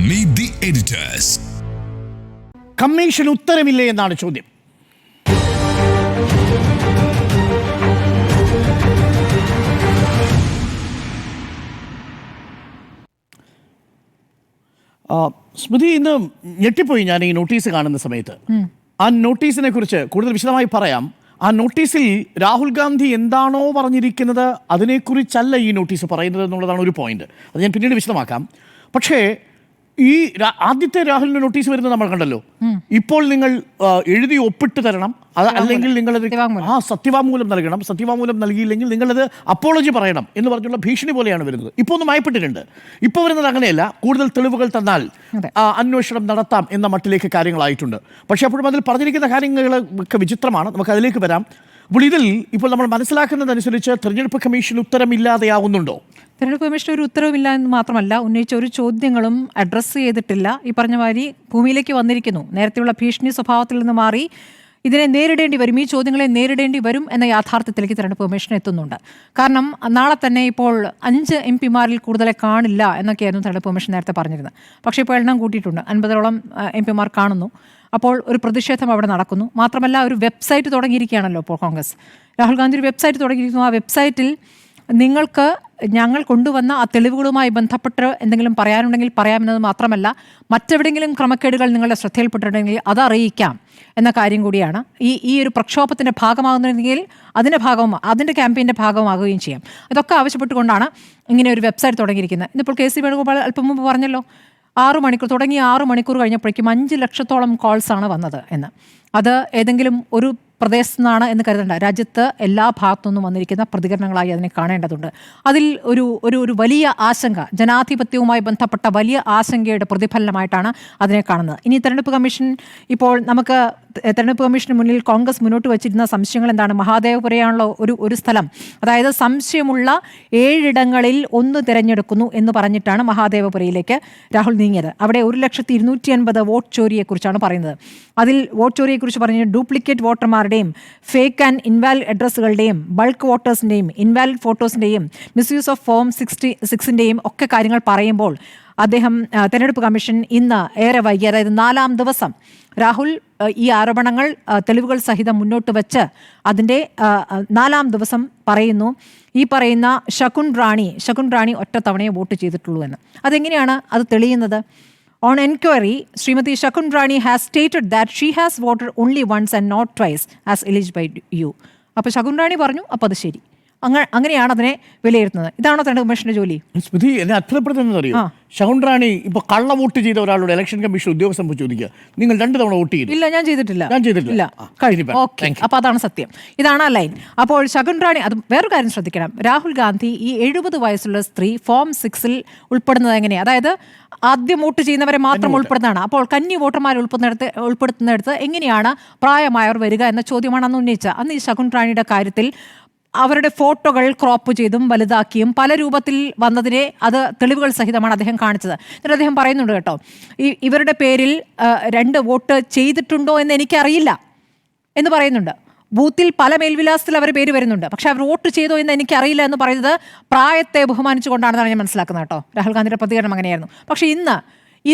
Meet the editors. Commission ഉത്തരമില്ലേ എന്നാണ് ചോദ്യം. സ്മൃതി, ഇന്ന് ഞെട്ടിപ്പോയി ഞാൻ ഈ നോട്ടീസ് കാണുന്ന സമയത്ത്. ആ നോട്ടീസിനെ കുറിച്ച് കൂടുതൽ വിശദമായി പറയാം. ആ നോട്ടീസിൽ രാഹുൽ ഗാന്ധി എന്താണോ പറഞ്ഞിരിക്കുന്നത് അതിനെക്കുറിച്ചല്ല ഈ നോട്ടീസ് പറയുന്നത് എന്നുള്ളതാണ് ഒരു പോയിന്റ്. അത് ഞാൻ പിന്നീട് വിശദമാക്കാം. പക്ഷേ ഈ ആദ്യത്തെ രാഹുലിന്റെ നോട്ടീസ് വരുന്നത് നമ്മൾ കണ്ടല്ലോ. ഇപ്പോൾ നിങ്ങൾ എഴുതി ഒപ്പിട്ട് തരണം, അല്ലെങ്കിൽ നിങ്ങളത് സത്യവാങ്മൂലം നൽകണം, സത്യവാങ്മൂലം നൽകിയില്ലെങ്കിൽ നിങ്ങളത് അപ്പോളജി പറയണം എന്ന് പറഞ്ഞുള്ള ഭീഷണി പോലെയാണ് വരുന്നത്. ഇപ്പോൾ ഒന്ന് മയപ്പെട്ടിട്ടുണ്ട്. ഇപ്പോൾ വരുന്നത് അങ്ങനെയല്ല, കൂടുതൽ തെളിവുകൾ തന്നാൽ അന്വേഷണം നടത്താം എന്ന മട്ടിലേക്ക് കാര്യങ്ങളായിട്ടുണ്ട്. പക്ഷേ അപ്പോഴും അതിൽ പറഞ്ഞിരിക്കുന്ന കാര്യങ്ങളൊക്കെ വിചിത്രമാണ്. നമുക്ക് അതിലേക്ക് വരാം. അപ്പോൾ ഇതിൽ ഇപ്പോൾ നമ്മൾ മനസ്സിലാക്കുന്നതനുസരിച്ച് തെരഞ്ഞെടുപ്പ് കമ്മീഷൻ ഉത്തരമില്ലാതെയാവുന്നുണ്ടോ? തെരഞ്ഞെടുപ്പ് കമ്മീഷൻ ഒരു ഉത്തരവില്ല എന്ന് മാത്രമല്ല, ഉന്നയിച്ച ഒരു ചോദ്യങ്ങളും അഡ്രസ്സ് ചെയ്തിട്ടില്ല. ഈ പറഞ്ഞ മാതിരി ഭൂമിയിലേക്ക് വന്നിരിക്കുന്നു. നേരത്തെയുള്ള ഭീഷണി സ്വഭാവത്തിൽ നിന്ന് മാറി ഇതിനെ നേരിടേണ്ടി വരും, ഈ ചോദ്യങ്ങളെ നേരിടേണ്ടി വരും എന്ന യാഥാർത്ഥ്യത്തിലേക്ക് തെരഞ്ഞെടുപ്പ് കമ്മീഷൻ എത്തുന്നുണ്ട്. കാരണം നാളെ തന്നെ ഇപ്പോൾ 5 MP-മാരിൽ കൂടുതലെ കാണില്ല എന്നൊക്കെയായിരുന്നു തെരഞ്ഞെടുപ്പ് കമ്മീഷൻ നേരത്തെ പറഞ്ഞിരുന്നത്. പക്ഷേ ഇപ്പോൾ എണ്ണം കൂട്ടിയിട്ടുണ്ട്, 50ഓളം MP-മാർ കാണുന്നു. അപ്പോൾ ഒരു പ്രതിഷേധം അവിടെ നടക്കുന്നു. മാത്രമല്ല, ഒരു വെബ്സൈറ്റ് തുടങ്ങിയിരിക്കുകയാണല്ലോ ഇപ്പോൾ കോൺഗ്രസ്. രാഹുൽ ഗാന്ധി ഒരു വെബ്സൈറ്റ് തുടങ്ങിയിരിക്കുന്നു. ആ വെബ്സൈറ്റിൽ നിങ്ങൾക്ക് ഞങ്ങൾ കൊണ്ടുവന്ന ആ തെളിവുകളുമായി ബന്ധപ്പെട്ട് എന്തെങ്കിലും പറയാനുണ്ടെങ്കിൽ പറയാമെന്നത് മാത്രമല്ല, മറ്റെവിടെയെങ്കിലും ക്രമക്കേടുകൾ നിങ്ങളുടെ ശ്രദ്ധയിൽപ്പെട്ടിട്ടുണ്ടെങ്കിൽ അത് അറിയിക്കാം എന്ന കാര്യം കൂടിയാണ്. ഈ ഒരു പ്രക്ഷോഭത്തിൻ്റെ ഭാഗമാകുന്നതെങ്കിൽ അതിൻ്റെ ക്യാമ്പയിൻ്റെ ഭാഗമാകുകയും ചെയ്യാം. ഇതൊക്കെ ആവശ്യപ്പെട്ടുകൊണ്ടാണ് ഇങ്ങനെ ഒരു വെബ്സൈറ്റ് തുടങ്ങിയിരിക്കുന്നത്. ഇന്നിപ്പോൾ KC വേണുഗോപാൽ അല്പം മുമ്പ് പറഞ്ഞല്ലോ, 6 മണിക്കൂർ കഴിഞ്ഞപ്പോഴേക്കും 5 ലക്ഷത്തോളം കോൾസാണ് വന്നത് എന്ന്. അത് ഏതെങ്കിലും ഒരു പ്രദേശത്തു നിന്നാണ് എന്ന് കരുതണ്ട, രാജ്യത്ത് എല്ലാ ഭാഗത്തു നിന്നും വന്നിരിക്കുന്ന പ്രതികരണങ്ങളായി അതിനെ കാണേണ്ടതുണ്ട്. അതിൽ ഒരു വലിയ ആശങ്ക, ജനാധിപത്യവുമായി ബന്ധപ്പെട്ട വലിയ ആശങ്കയുടെ പ്രതിഫലനമായിട്ടാണ് അതിനെ കാണുന്നത്. ഇനി തെരഞ്ഞെടുപ്പ് കമ്മീഷൻ ഇപ്പോൾ നമുക്ക് തെരഞ്ഞെടുപ്പ് കമ്മീഷന് മുന്നിൽ കോൺഗ്രസ് മുന്നോട്ട് വച്ചിരുന്ന സംശയങ്ങൾ എന്താണ്? മഹാദേവപുരയാണല്ലോ ഒരു സ്ഥലം, അതായത് സംശയമുള്ള 7 ഇടങ്ങളിൽ 1 തിരഞ്ഞെടുക്കുന്നു എന്ന് പറഞ്ഞിട്ടാണ് മഹാദേവപുരയിലേക്ക് രാഹുൽ നീങ്ങിയത്. അവിടെ 1,250,000 വോട്ട് ചോരിയെക്കുറിച്ചാണ് പറയുന്നത്. അതിൽ വോട്ട് ചോരിയെക്കുറിച്ച് പറഞ്ഞ ഡ്യൂപ്ലിക്കേറ്റ് വോട്ടർമാരുടെയും ഫേക്ക് ആൻഡ് ഇൻവാലിഡ് അഡ്രസ്സുകളുടെയും ബൾക്ക് വോട്ടേഴ്സിൻ്റെയും ഇൻവാലിഡ് ഫോട്ടോസിൻ്റെയും മിസ്യൂസ് ഓഫ് ഫോം 66-ൻ്റെയും ഒക്കെ കാര്യങ്ങൾ പറയുമ്പോൾ അദ്ദേഹം തെരഞ്ഞെടുപ്പ് കമ്മീഷൻ ഇന്ന് ഏറെ വൈകി, അതായത് 4ാം ദിവസം രാഹുൽ ഈ ആരോപണങ്ങൾ തെളിവുകൾ സഹിതം മുന്നോട്ട് വെച്ച് അതിൻ്റെ 4ാം ദിവസം പറയുന്നു, ഈ പറയുന്ന ശകുൻ റാണി ഒറ്റത്തവണയെ വോട്ട് ചെയ്തിട്ടുള്ളൂ എന്ന്. അതെങ്ങനെയാണ് അത് തെളിയുന്നത്? On enquiry, Srimati Shakun Rani has stated that she has voted only once and not twice as alleged by you. അപ്പോൾ ശകുൻ റാണി പറഞ്ഞു, അപ്പോൾ അത് ശരി. അങ്ങനെയാണ് അതിനെ വിലയിരുത്തുന്നത്. ഇതാണോ തെരഞ്ഞെടുപ്പ് കമ്മീഷന്റെ ജോലി? സ്മൃതി, എന്നെ അത്ഭുതപ്പെടുത്തുന്നത് അറിയോ, ശകുൻ റാണി ഇപ്പൊ കള്ള വോട്ട് ചെയ്ത ഒരാളോട് ഇലക്ഷൻ കമ്മീഷൻ ഉദ്യോഗസ്ഥൻ ചോദിക്കുക, നിങ്ങൾ 2 തവണ വോട്ട് ചെയ്തു? ഇല്ല, ഞാൻ ചെയ്തിട്ടില്ല. അപ്പൊ അതാണ് സത്യം, ഇതാണ് ആ ലൈൻ. അപ്പോൾ ശകുൻ റാണി, അത് വേറൊരു കാര്യം ശ്രദ്ധിക്കണം, രാഹുൽ ഗാന്ധി ഈ 70 വയസ്സുള്ള സ്ത്രീ ഫോം 6-ൽ ഉൾപ്പെടുന്നത് എങ്ങനെയാണ്? അതായത് ആദ്യം വോട്ട് ചെയ്യുന്നവരെ മാത്രം ഉൾപ്പെടുന്നതാണ്. അപ്പോൾ കന്നി വോട്ടർമാരെ ഉൾപ്പെടുത്തുന്നിടത്ത് എങ്ങനെയാണ് പ്രായമായവർ വരിക എന്ന ചോദ്യമാണ് അന്ന് ഉന്നയിച്ചത്. അന്ന് ഈ ശകുൻ റാണിയുടെ കാര്യത്തിൽ അവരുടെ ഫോട്ടോകൾ ക്രോപ്പ് ചെയ്തും വലുതാക്കിയും പല രൂപത്തിൽ വന്നതിനെ അത് തെളിവുകൾ സഹിതമാണ് അദ്ദേഹം കാണിച്ചത്. എന്നിട്ട് അദ്ദേഹം പറയുന്നുണ്ട് കേട്ടോ, ഇവരുടെ പേരിൽ 2 വോട്ട് ചെയ്തിട്ടുണ്ടോ എന്ന് എനിക്കറിയില്ല എന്ന് പറയുന്നുണ്ട്. ബൂത്തിൽ പല മേൽവിലാസത്തിൽ അവർ പേര് വരുന്നുണ്ട്, പക്ഷെ അവർ വോട്ട് ചെയ്തോ എന്ന് എനിക്കറിയില്ല എന്ന് പറയുന്നത് പ്രായത്തെ ബഹുമാനിച്ചുകൊണ്ടാണെന്നാണ് ഞാൻ മനസ്സിലാക്കുന്നത് കേട്ടോ. രാഹുൽ ഗാന്ധിയുടെ പ്രതികരണം അങ്ങനെയായിരുന്നു. പക്ഷേ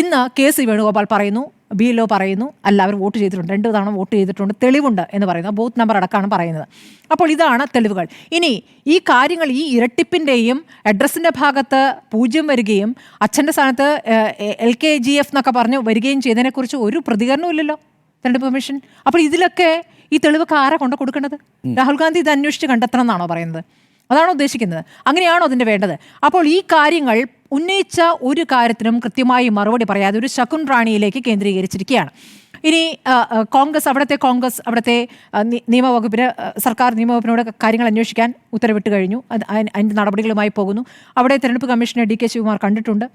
ഇന്ന് KC വേണുഗോപാൽ പറയുന്നു, BLO പറയുന്നു, അല്ല അവർ വോട്ട് ചെയ്തിട്ടുണ്ട്, 2 തവണ വോട്ട് ചെയ്തിട്ടുണ്ട്, തെളിവുണ്ട് എന്ന് പറയുന്നത്, ബൂത്ത് നമ്പർ അടക്കമാണ് പറയുന്നത്. അപ്പോൾ ഇതാണ് തെളിവുകൾ. ഇനി ഈ കാര്യങ്ങൾ, ഈ ഇരട്ടിപ്പിൻ്റെയും അഡ്രസ്സിൻ്റെ ഭാഗത്ത് 0 വരികയും അച്ഛൻ്റെ സ്ഥാനത്ത് LKGF എന്നൊക്കെ പറഞ്ഞ് വരികയും ചെയ്തതിനെക്കുറിച്ച് ഒരു പ്രതികരണവും ഇല്ലല്ലോ തെരഞ്ഞെടുപ്പ് കമ്മീഷൻ. അപ്പോൾ ഇതിലൊക്കെ ഈ തെളിവൊക്കെ ആരാ കൊണ്ട് കൊടുക്കേണ്ടത്? രാഹുൽ ഗാന്ധി ഇത് അന്വേഷിച്ച് കണ്ടെത്തണം എന്നാണോ പറയുന്നത്? അതാണോ ഉദ്ദേശിക്കുന്നത്? അങ്ങനെയാണോ അതിൻ്റെ വേണ്ടത്? അപ്പോൾ ഈ കാര്യങ്ങൾ ഉന്നയിച്ച ഒരു കാര്യത്തിനും കൃത്യമായി മറുപടി പറയാതെ ഒരു ശകുൻ റാണിയിലേക്ക് കേന്ദ്രീകരിച്ചിരിക്കുകയാണ്. ഇനി കോൺഗ്രസ് അവിടുത്തെ സർക്കാർ നിയമവകുപ്പിനോട് കാര്യങ്ങൾ അന്വേഷിക്കാൻ ഉത്തരവിട്ട് കഴിഞ്ഞു. അതിൻ്റെ നടപടികളുമായി പോകുന്നു. അവിടെ തെരഞ്ഞെടുപ്പ് കമ്മീഷനെ DK ശിവകുമാർ കണ്ടിട്ടുണ്ട്.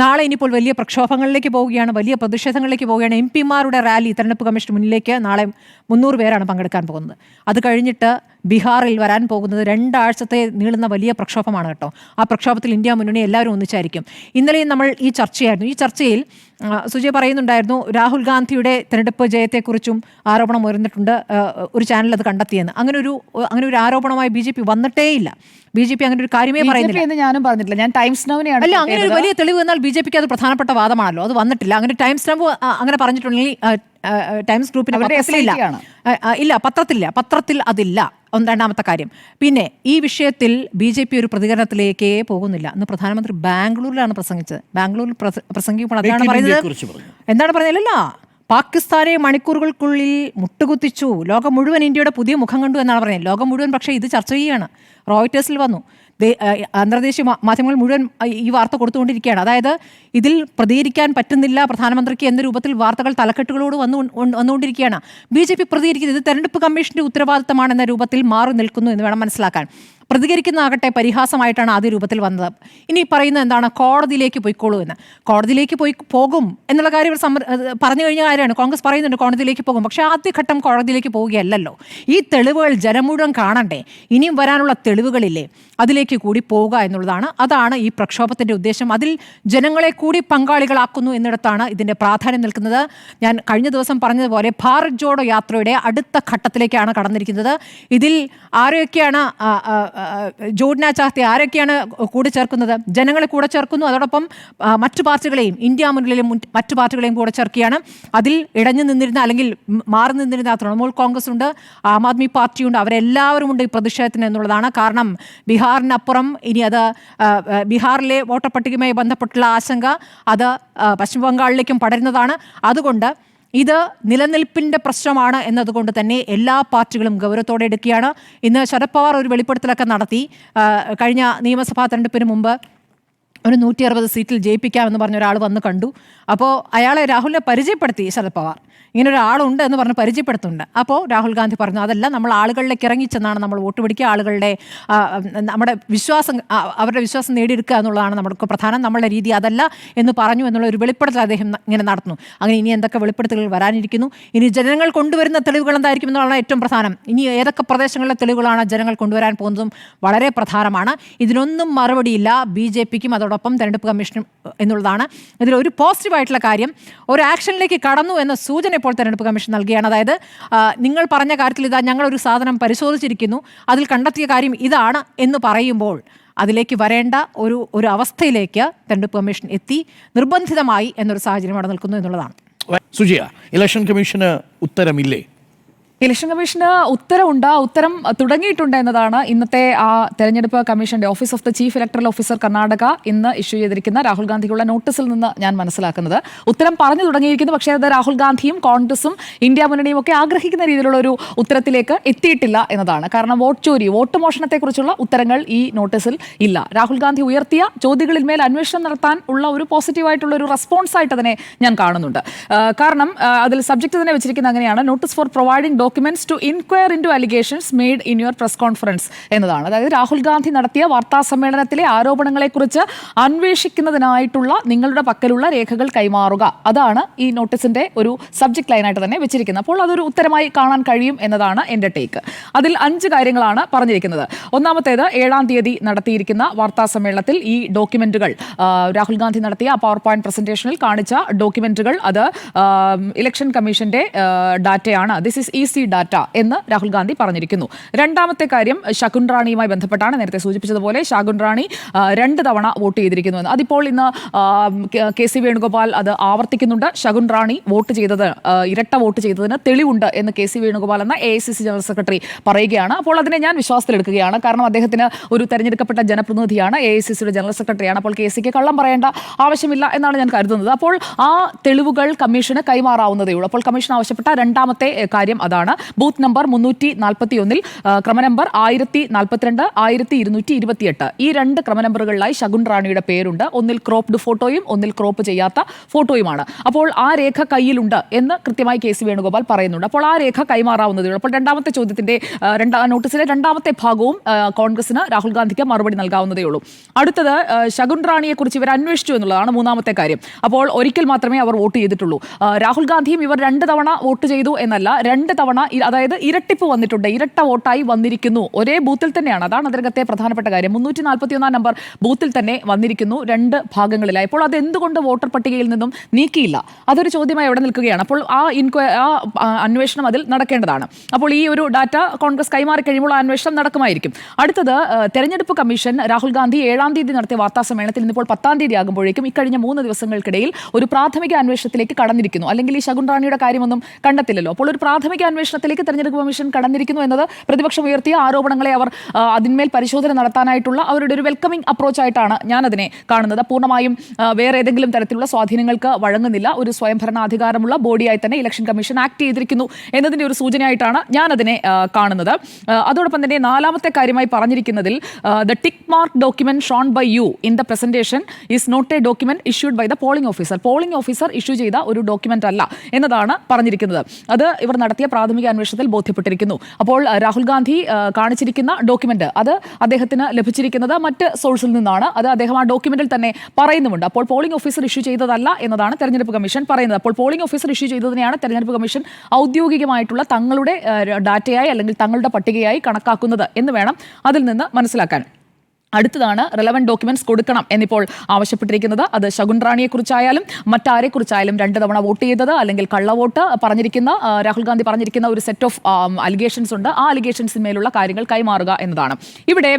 നാളെ ഇനിയിപ്പോൾ വലിയ പ്രക്ഷോഭങ്ങളിലേക്ക് പോവുകയാണ്, വലിയ പ്രതിഷേധങ്ങളിലേക്ക് പോവുകയാണ്. MP-മാരുടെ റാലി തെരഞ്ഞെടുപ്പ് കമ്മീഷൻ മുന്നിലേക്ക് നാളെ 300 പേരാണ് പങ്കെടുക്കാൻ പോകുന്നത്. അത് കഴിഞ്ഞിട്ട് ബീഹാറിൽ വരാൻ പോകുന്നത് 2 ആഴ്ചത്തെ നീളുന്ന വലിയ പ്രക്ഷോഭമാണ് കേട്ടോ. ആ പ്രക്ഷോഭത്തിൽ ഇന്ത്യ മുന്നണി എല്ലാവരും ഒന്നിച്ചായിരിക്കും. ഇന്നലെയും നമ്മൾ ഈ ചർച്ചയിൽ സുജയ് പറയുന്നുണ്ടായിരുന്നു, രാഹുൽ ഗാന്ധിയുടെ തെരഞ്ഞെടുപ്പ് ജയത്തെക്കുറിച്ചും ആരോപണം ഉയർന്നിട്ടുണ്ട്, ഒരു ചാനൽ അത് കണ്ടെത്തിയെന്ന്. അങ്ങനെ ഒരു ആരോപണമായി BJP വന്നിട്ടേയില്ല. BJP അങ്ങനെ ഒരു കാര്യമേ പറയുന്നില്ല എന്ന് ഞാനും പറഞ്ഞിട്ടില്ല. ഞാൻ ടൈംസ് നൗവിനെയാണ് അല്ല അങ്ങനെ ഒരു വലിയ തെളിവ് എന്നാൽ BJPക്ക് അത് പ്രധാനപ്പെട്ട വാദമാണല്ലോ. അത് വന്നിട്ടില്ല. അങ്ങനെ ടൈംസ് നൗ അങ്ങനെ പറഞ്ഞിട്ടുണ്ടെങ്കിൽ ടൈംസ് ഗ്രൂപ്പിന് ഇല്ല, പത്രത്തിൽ അതില്ല. രണ്ടാമത്തെ കാര്യം. പിന്നെ ഈ വിഷയത്തിൽ BJP ഒരു പ്രതികരണത്തിലേക്കേ പോകുന്നില്ല. ഇന്ന് പ്രധാനമന്ത്രി ബാംഗ്ലൂരിലാണ് പ്രസംഗിച്ചത്. ബാംഗ്ലൂരിൽ പ്രസംഗിക്കുമ്പോൾ അതാണ് പറയുന്നത്. എന്താണ് പറയുന്നില്ല, പാകിസ്ഥാനെ മണിക്കൂറുകൾക്കുള്ളിൽ മുട്ടുകുത്തിച്ചു, ലോകം മുഴുവൻ ഇന്ത്യയുടെ പുതിയ മുഖം കണ്ടു എന്നാണ് പറയുന്നത്. ലോകം മുഴുവൻ പക്ഷേ ഇത് ചർച്ച ചെയ്യുകയാണ്. റോയിറ്റേഴ്സിൽ വന്നു, അന്തർദേശീയ മാധ്യമങ്ങൾ മുഴുവൻ ഈ വാർത്ത കൊടുത്തുകൊണ്ടിരിക്കുകയാണ്. അതായത് ഇതിൽ പ്രതികരിക്കാൻ പറ്റുന്നില്ല പ്രധാനമന്ത്രിക്ക് എന്ന രൂപത്തിൽ വാർത്തകൾ തലക്കെട്ടുകളോട് വന്നുകൊണ്ടിരിക്കുകയാണ്. BJP പ്രതികരിക്കുന്നത് ഇത് തെരഞ്ഞെടുപ്പ് കമ്മീഷന്റെ ഉത്തരവാദിത്തമാണെന്ന രൂപത്തിൽ മാറി നിൽക്കുന്നു എന്ന് വേണം മനസ്സിലാക്കാൻ. പ്രതികരിക്കുന്നതാകട്ടെ പരിഹാസമായിട്ടാണ് ആദ്യ രൂപത്തിൽ വന്നത്. ഇനി പറയുന്നത് എന്താണ്, കോടതിയിലേക്ക് പോയിക്കോളൂ എന്ന്. കോടതിയിലേക്ക് പോകും എന്നുള്ള കാര്യം പറഞ്ഞു കഴിഞ്ഞ കാര്യമാണ്. കോൺഗ്രസ് പറയുന്നുണ്ട് കോടതിയിലേക്ക് പോകും. പക്ഷേ ആദ്യഘട്ടം കോടതിയിലേക്ക് പോവുകയല്ലല്ലോ. ഈ തെളിവുകൾ ജനം മുഴുവൻ കാണണ്ടേ? ഇനിയും വരാനുള്ള തെളിവുകളില്ലേ, അതിലേക്ക് കൂടി പോവുക എന്നുള്ളതാണ്. അതാണ് ഈ പ്രക്ഷോഭത്തിൻ്റെ ഉദ്ദേശം. അതിൽ ജനങ്ങളെ കൂടി പങ്കാളികളാക്കുന്നു എന്നിടത്താണ് ഇതിൻ്റെ പ്രാധാന്യം നിൽക്കുന്നത്. ഞാൻ കഴിഞ്ഞ ദിവസം പറഞ്ഞതുപോലെ ഭാരത് ജോഡോ യാത്രയുടെ അടുത്ത ഘട്ടത്തിലേക്കാണ് കടന്നിരിക്കുന്നത്. ഇതിൽ ആരെയൊക്കെയാണ് ജോഡ്ന ചാഹത്തെ ആരൊക്കെയാണ് കൂടെ ചേർക്കുന്നത്? ജനങ്ങളെ കൂടെ ചേർക്കുന്നു. അതോടൊപ്പം മറ്റു പാർട്ടികളെയും, ഇന്ത്യ മുന്നണിയിലും മറ്റു പാർട്ടികളെയും കൂടെ ചേർക്കുകയാണ്. അതിൽ ഇടഞ്ഞു നിന്നിരുന്ന അല്ലെങ്കിൽ മാറി നിന്നിരുന്ന തൃണമൂൽ കോൺഗ്രസ് ഉണ്ട്, ആം ആദ്മി പാർട്ടിയുണ്ട്. അവരെല്ലാവരും ഉണ്ട് ഈ പ്രതിഷേധത്തിന് എന്നുള്ളതാണ്. കാരണം ബീഹാറിനപ്പുറം ഇനി അത് ബീഹാറിലെ വോട്ടർ പട്ടികയുമായി ബന്ധപ്പെട്ടുള്ള ആശങ്ക അത് പശ്ചിമ ബംഗാളിലേക്കും പടരുന്നതാണ്. അതുകൊണ്ട് ഇത് നിലനിൽപ്പിൻ്റെ പ്രശ്നമാണ് എന്നതുകൊണ്ട് തന്നെ എല്ലാ പാർട്ടികളും ഗൗരവത്തോടെ എടുക്കുകയാണ്. ഇന്ന് ശരത് പവാർ ഒരു വെളിപ്പെടുത്തലൊക്കെ നടത്തി. കഴിഞ്ഞ നിയമസഭാ തെരഞ്ഞെടുപ്പിന് മുമ്പ് ഒരു 160 സീറ്റിൽ ജയിപ്പിക്കാമെന്ന് പറഞ്ഞ ഒരാൾ വന്ന് കണ്ടു. അപ്പോൾ അയാളെ രാഹുലിനെ പരിചയപ്പെടുത്തി ശരത് പവാർ. ഇങ്ങനെ ഒരാളുണ്ട് എന്ന് പറഞ്ഞ് പരിചയപ്പെടുത്തുന്നുണ്ട്. അപ്പോൾ രാഹുൽ ഗാന്ധി പറഞ്ഞു അതല്ല, നമ്മൾ ആളുകളിലേക്ക് ഇറങ്ങിച്ചെന്നാണ് നമ്മൾ വോട്ട് പിടിക്കുക, ആളുകളുടെ നമ്മുടെ വിശ്വാസം, അവരുടെ വിശ്വാസം നേടിയെടുക്കുക എന്നുള്ളതാണ് നമുക്ക് പ്രധാനം, നമ്മളുടെ രീതി അതല്ല എന്ന് പറഞ്ഞു എന്നുള്ള ഒരു വെളിപ്പെടുത്തൽ അദ്ദേഹം ഇങ്ങനെ നടത്തുന്നു. അങ്ങനെ ഇനി എന്തൊക്കെ വെളിപ്പെടുത്തലുകൾ വരാനിരിക്കുന്നു, ഇനി ജനങ്ങൾ കൊണ്ടുവരുന്ന തെളിവുകൾ എന്തായിരിക്കും എന്നുള്ളതാണ് ഏറ്റവും പ്രധാനം. ഇനി ഏതൊക്കെ പ്രദേശങ്ങളിലെ തെളിവുകളാണ് ജനങ്ങൾ കൊണ്ടുവരാൻ പോകുന്നതും വളരെ പ്രധാനമാണ്. ഇതിനൊന്നും മറുപടിയില്ല BJPക്കും അതോടൊപ്പം തെരഞ്ഞെടുപ്പ് കമ്മീഷനും എന്നുള്ളതാണ്. ഇതിലൊരു പോസിറ്റീവായിട്ടുള്ള കാര്യം, ഒരു ആക്ഷനിലേക്ക് കടന്നു എന്ന സൂചന ഇപ്പോൾ തെരഞ്ഞെടുപ്പ് കമ്മീഷൻ നൽകുകയാണ്. അതായത് നിങ്ങൾ പറഞ്ഞ കാര്യത്തിൽ ഇതാ ഞങ്ങളൊരു സാധനം പരിശോധിച്ചിരിക്കുന്നു, അതിൽ കണ്ടെത്തിയ കാര്യം ഇതാണ് എന്ന് പറയുമ്പോൾ അതിലേക്ക് വരേണ്ട ഒരു അവസ്ഥയിലേക്ക് തെരഞ്ഞെടുപ്പ് കമ്മീഷൻ എത്തി നിർബന്ധിതമായി എന്നൊരു സാഹചര്യം അവിടെ നിൽക്കുന്നു എന്നുള്ളതാണ്. സുജിയ, ഇലക്ഷൻ കമ്മീഷന് ഉത്തരമില്ലേ? ഇലക്ഷൻ കമ്മീഷന് ഉത്തരവുണ്ട്. ഉത്തരം തുടങ്ങിയിട്ടുണ്ട് എന്നതാണ് ഇന്നത്തെ ആ തെരഞ്ഞെടുപ്പ് കമ്മീഷന്റെ office of the chief electoral officer Karnataka ഇന്ന് ഇഷ്യൂ ചെയ്തിരിക്കുന്ന രാഹുൽ ഗാന്ധിക്കുള്ള നോട്ടീസിൽ നിന്ന് ഞാൻ മനസ്സിലാക്കുന്നത്. ഉത്തരം പറഞ്ഞു തുടങ്ങിയിരിക്കുന്നു. പക്ഷേ അത് രാഹുൽ ഗാന്ധിയും കോൺഗ്രസും ഇന്ത്യ മുന്നണിയും ഒക്കെ ആഗ്രഹിക്കുന്ന രീതിയിലുള്ള ഒരു ഉത്തരത്തിലേക്ക് എത്തിയിട്ടില്ല എന്നതാണ്. കാരണം വോട്ട് ചോരി, വോട്ട് മോഷണത്തെക്കുറിച്ചുള്ള ഉത്തരങ്ങൾ ഈ നോട്ടീസിൽ ഇല്ല. രാഹുൽ ഗാന്ധി ഉയർത്തിയ ചോദ്യങ്ങളിൽ മേൽ അന്വേഷണം നടത്താൻ ഉള്ള ഒരു പോസിറ്റീവായിട്ടുള്ള ഒരു റെസ്പോൺസ് ആയിട്ട് അതിനെ ഞാൻ കാണുന്നുണ്ട്. കാരണം അതിൽ സബ്ജക്ട് തന്നെ വെച്ചിരിക്കുന്നത് അങ്ങനെയാണ്, notice for providing documents to inquire into allegations made in your press conference എന്നതാണ്. അതായത് രാഹുൽ ഗാന്ധി നടത്തിയ വാർത്താ സമ്മേളനത്തിലെ ആരോപണങ്ങളെക്കുറിച്ച് അന്വേഷിക്കുന്നതിനായിട്ടുള്ള നിങ്ങളുടെ പക്കലുള്ള രേഖകൾ കൈമാറുക, അതാണ് ഈ നോട്ടീസിന്റെ ഒരു സബ്ജക്ട് ലൈനായിട്ട് തന്നെ വെച്ചിരിക്കുന്നത്. അപ്പോൾ അതൊരു ഉത്തരമായി കാണാൻ കഴിയും എന്നതാണ് എൻ്റെ ടേക്ക്. അതിൽ 5 കാര്യങ്ങളാണ് പറഞ്ഞിരിക്കുന്നത്. ഒന്നാമത്തേത് 7-ാം തീയതി നടത്തിയിരിക്കുന്ന വാർത്താ സമ്മേളനത്തിൽ ഈ ഡോക്യുമെന്റുകൾ, രാഹുൽ ഗാന്ധി നടത്തിയ പവർ പോയിന്റ് പ്രസന്റേഷനിൽ കാണിച്ച ഡോക്യുമെന്റുകൾ അത് ഇലക്ഷൻ കമ്മീഷന്റെ ഡാറ്റയാണ്, ദിസ് ഈസ് ഈസി ഡാറ്റ എന്ന് രാഹുൽ ഗാന്ധി പറഞ്ഞിരിക്കുന്നു. രണ്ടാമത്തെ കാര്യം ശകുൻ റാണിയുമായി ബന്ധപ്പെട്ടാണ്. നേരത്തെ സൂചിപ്പിച്ചതുപോലെ ശകുൻ റാണി 2 തവണ വോട്ട് ചെയ്തിരിക്കുന്നു എന്ന്. അതിപ്പോൾ ഇന്ന് KC വേണുഗോപാൽ അത് ആവർത്തിക്കുന്നുണ്ട്. ശകുൻ റാണി വോട്ട് ചെയ്തത്, ഇരട്ട വോട്ട് ചെയ്തതിന് തെളിവുണ്ട് എന്ന് KC വേണുഗോപാൽ എന്ന AICC ജനറൽ സെക്രട്ടറി പറയുകയാണ്. അപ്പോൾ അതിനെ ഞാൻ വിശ്വാസത്തിലെടുക്കുകയാണ്. കാരണം അദ്ദേഹത്തിന് ഒരു തെരഞ്ഞെടുക്കപ്പെട്ട ജനപ്രതിനിധിയാണ്, AICCയുടെ ജനറൽ സെക്രട്ടറിയാണ്. അപ്പോൾ KCക്ക് കള്ളം പറയേണ്ട ആവശ്യമില്ല എന്നാണ് ഞാൻ കരുതുന്നത്. അപ്പോൾ ആ തെളിവുകൾ കമ്മീഷന് കൈമാറാവുന്നതേ ഉള്ളൂ. അപ്പോൾ കമ്മീഷൻ ആവശ്യപ്പെട്ട രണ്ടാമത്തെ കാര്യം അതാണ്. ബൂത്ത് നമ്പർ 341 ക്രമനമ്പർ 1042, 1228 ഈ 2 ക്രമനമ്പറുകളിലായി ശകുൻ റാണിയുടെ പേരുണ്ട്. ഒന്നിൽ ക്രോപ്ഡ് ഫോട്ടോയും ഒന്നിൽ ക്രോപ്പ് ചെയ്യാത്ത ഫോട്ടോയുമാണ്. അപ്പോൾ ആ രേഖ കയ്യിലുണ്ട് എന്ന് കൃത്യമായി KC വേണുഗോപാൽ പറയുന്നുണ്ട്. അപ്പോൾ ആ രേഖ കൈമാറാവുന്നതേ ഉള്ളൂ. അപ്പോൾ രണ്ടാമത്തെ ചോദ്യത്തിന്റെ നോട്ടീസിലെ രണ്ടാമത്തെ ഭാഗവും കോൺഗ്രസിന് രാഹുൽ ഗാന്ധിക്ക് മറുപടി നൽകാവുന്നതേ ഉള്ളൂ. അടുത്തത് ശകുൻ റാണിയെ കുറിച്ച് ഇവർ അന്വേഷിച്ചു എന്നുള്ളതാണ് മൂന്നാമത്തെ കാര്യം. അപ്പോൾ ഒരിക്കൽ മാത്രമേ അവർ വോട്ട് ചെയ്തിട്ടുള്ളൂ. രാഹുൽ ഗാന്ധിയും ഇവർ 2 തവണ വോട്ട് ചെയ്തു എന്നല്ല, 2 തവണ തവണ അതായത് ഇരട്ടിപ്പ് വന്നിട്ടുണ്ട്, ഇരട്ട വോട്ടായി വന്നിരിക്കുന്നു. ഒരേ ബൂത്തിൽ തന്നെയാണ്, അതാണ് അതിനകത്തെ പ്രധാനപ്പെട്ട കാര്യം. 341 നമ്പർ ബൂത്തിൽ തന്നെ വന്നിരിക്കുന്നു 2 ഭാഗങ്ങളിലായി. അപ്പോൾ അത് എന്തുകൊണ്ട് വോട്ടർ പട്ടികയിൽ നിന്നും നീക്കിയില്ല? അതൊരു ചോദ്യമായി അവിടെ നിൽക്കുകയാണ്. അപ്പോൾ ആ അന്വേഷണം അതിൽ നടക്കേണ്ടതാണ്. അപ്പോൾ ഈ ഒരു ഡാറ്റ കോൺഗ്രസ് കൈമാറി കഴിയുമ്പോൾ ആ അന്വേഷണം നടക്കുമായിരിക്കും. അടുത്തത് തെരഞ്ഞെടുപ്പ് കമ്മീഷൻ രാഹുൽ ഗാന്ധി 7-ാം തീയതി നടത്തിയ വാർത്താ സമ്മേളനത്തിൽ ഇന്നിപ്പോൾ 10-ാം തീയതി ആകുമ്പോഴേക്കും ഇക്കഴിഞ്ഞ 3 ദിവസങ്ങൾക്കിടയിൽ ഒരു പ്രാഥമിക അന്വേഷണത്തിലേക്ക് കടന്നിരിക്കുന്നു. അല്ലെങ്കിൽ ഈ ശകുൻ റാണിയുടെ കാര്യമൊന്നും കണ്ടെത്തില്ലല്ലോ. അപ്പോൾ ഒരു പ്രാഥമിക അന്വേഷണത്തിലേക്ക് തെരഞ്ഞെടുപ്പ് കമ്മീഷൻ കടന്നിരിക്കുന്നു എന്നത് പ്രതിപക്ഷം ഉയർത്തിയ ആരോപണങ്ങളെ അവർ അതിന്മേൽ പരിശോധന നടത്താനായിട്ടുള്ള അവരുടെ ഒരു വെൽക്കമിംഗ് അപ്രോച്ച് ആയിട്ടാണ് ഞാനതിനെ കാണുന്നത്. പൂർണ്ണമായും വേറെ ഏതെങ്കിലും തരത്തിലുള്ള സ്വാധീനങ്ങൾക്ക് വഴങ്ങുന്നില്ല, ഒരു സ്വയംഭരണാധികാരമുള്ള ബോഡിയായി തന്നെ ഇലക്ഷൻ കമ്മീഷൻ ആക്ട് ചെയ്തിരിക്കുന്നു എന്നതിൻ്റെ ഒരു സൂചനയായിട്ടാണ് ഞാനതിനെ കാണുന്നത്. അതോടൊപ്പം തന്നെ 4-ാമത്തെ കാര്യമായി പറഞ്ഞിരിക്കുന്നതിൽ the tick mark document shown by you in the presentation is not a document issued by the polling officer. Polling officer issue ചെയ്ത ഒരു ഡോക്യുമെന്റ് അല്ല എന്നതാണ് പറഞ്ഞിരിക്കുന്നത്. അത് ഇവർ നടത്തിയ പ്രാഥമിക അന്വേഷണത്തിൽ ബോധ്യപ്പെട്ടിരിക്കുന്നു. അപ്പോൾ രാഹുൽ ഗാന്ധി കാണിച്ചിരിക്കുന്ന ഡോക്യുമെന്റ് അത് അദ്ദേഹത്തിന് ലഭിച്ചിരിക്കുന്നത് മറ്റ് സോഴ്സിൽ നിന്നാണ്. അത് അദ്ദേഹം ആ ഡോക്യുമെന്റിൽ തന്നെ പറയുന്നുമുണ്ട്. അപ്പോൾ പോളിംഗ് ഓഫീസർ ഇഷ്യൂ ചെയ്തതല്ല എന്നതാണ് തെരഞ്ഞെടുപ്പ് കമ്മീഷൻ പറയുന്നത്. അപ്പോൾ പോളിംഗ് ഓഫീസർ ഇഷ്യൂ ചെയ്തതിനെയാണ് തെരഞ്ഞെടുപ്പ് കമ്മീഷൻ ഔദ്യോഗികമായിട്ടുള്ള തങ്ങളുടെ ഡാറ്റയായി അല്ലെങ്കിൽ തങ്ങളുടെ പട്ടികയായി കണക്കാക്കുന്നത് എന്ന് വേണം അതിൽ നിന്ന് മനസ്സിലാക്കാൻ. അടുത്തതാണ് റെലവൻറ്റ് ഡോക്യുമെന്റ്സ് കൊടുക്കണം എന്നിപ്പോൾ ആവശ്യപ്പെട്ടിരിക്കുന്നത്. അത് ശകുൻ റാണിയെക്കുറിച്ചായാലും മറ്റാരെക്കുറിച്ചായാലും 2 തവണ വോട്ട് ചെയ്തത് അല്ലെങ്കിൽ കള്ളവോട്ട് പറഞ്ഞിരിക്കുന്ന രാഹുൽ ഗാന്ധി പറഞ്ഞിരിക്കുന്ന ഒരു സെറ്റ് ഓഫ് അലിഗേഷൻസ് ഉണ്ട്. ആ അലിഗേഷൻസിന്മേലുള്ള കാര്യങ്ങൾ കൈമാറുക എന്നതാണ്. ഇവിടെ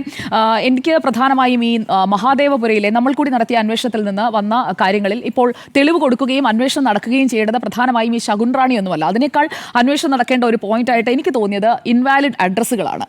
എനിക്ക് പ്രധാനമായും ഈ മഹാദേവപുരയിലെ നമ്മൾ കൂടി നടത്തിയ അന്വേഷണത്തിൽ നിന്ന് വന്ന കാര്യങ്ങളിൽ ഇപ്പോൾ തെളിവ് കൊടുക്കുകയും അന്വേഷണം നടക്കുകയും ചെയ്യേണ്ടത് പ്രധാനമായും ഈ ശകുൻ റാണിയൊന്നുമല്ല. അതിനേക്കാൾ അന്വേഷണം നടക്കേണ്ട ഒരു പോയിന്റായിട്ട് എനിക്ക് തോന്നിയത് ഇൻവാലിഡ് അഡ്രസ്സുകളാണ്.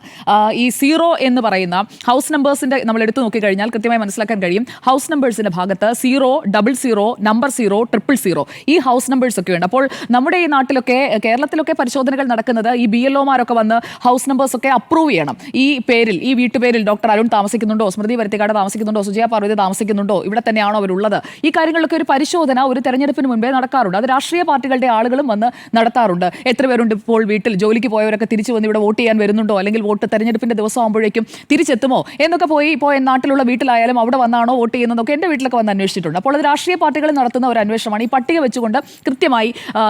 ഈ 0 എന്ന് പറയുന്ന ഹൗസ് നമ്പേഴ്സിന്റെ നമ്മൾ എടുത്തു നോക്കിക്കഴിഞ്ഞാൽ കൃത്യമായി മനസ്സിലാക്കാൻ കഴിയും. ഹൗസ് നമ്പേഴ്സിന്റെ ഭാഗത്ത് 0, 00, നമ്പർ 0, 000 ഈ ഹൗസ് നമ്പേഴ്സ് ഒക്കെ ഉണ്ട്. അപ്പോൾ നമ്മുടെ ഈ നാട്ടിലൊക്കെ കേരളത്തിലൊക്കെ പരിശോധനകൾ നടക്കുന്നത് ഈ BLOമാരൊക്കെ വന്ന് ഹൗസ് നമ്പേഴ്സ് ഒക്കെ അപ്രൂവ് ചെയ്യണം. ഈ പേരിൽ, ഈ വീട്ടുപേരിൽ ഡോക്ടർ അരുൺ താമസിക്കുന്നുണ്ടോ, സ്മൃതി പരുത്തിക്കാട് താമസിക്കുന്നുണ്ടോ, സുജയ പാർവതി താമസിക്കുന്നുണ്ടോ, ഇവിടെ തന്നെയാണോ അവരുള്ളത്, ഈ കാര്യങ്ങളൊക്കെ ഒരു പരിശോധന ഒരു തെരഞ്ഞെടുപ്പിന് മുൻപേ നടക്കാറുണ്ട്. അത് രാഷ്ട്രീയ പാർട്ടികളുടെ ആളുകളും വന്ന് നടത്താറുണ്ട്. എത്ര പേരുണ്ട് ഇപ്പോൾ വീട്ടിൽ, ജോലിക്ക് പോയവരൊക്കെ തിരിച്ചു വന്ന് ഇവിടെ വോട്ട് ചെയ്യാൻ വരുന്നുണ്ടോ, അല്ലെങ്കിൽ വോട്ട് തെരഞ്ഞെടുപ്പിന്റെ ദിവസം ആകുമ്പോഴേക്കും തിരിച്ചെത്തുമോ എന്നൊക്കെ പോയി ഇപ്പോൾ നാട്ടിലുള്ള വീട്ടിലായാലും അവിടെ വന്നാണോ വോട്ട് ചെയ്യുന്നതൊക്കെ എൻ്റെ വീട്ടിലൊക്കെ വന്ന് അന്വേഷിച്ചിട്ടുണ്ട്. അപ്പോൾ അത് രാഷ്ട്രീയ പാർട്ടികൾ നടത്തുന്ന ഒരു അന്വേഷണമാണ്. ഈ പട്ടിക വെച്ചുകൊണ്ട് കൃത്യമായി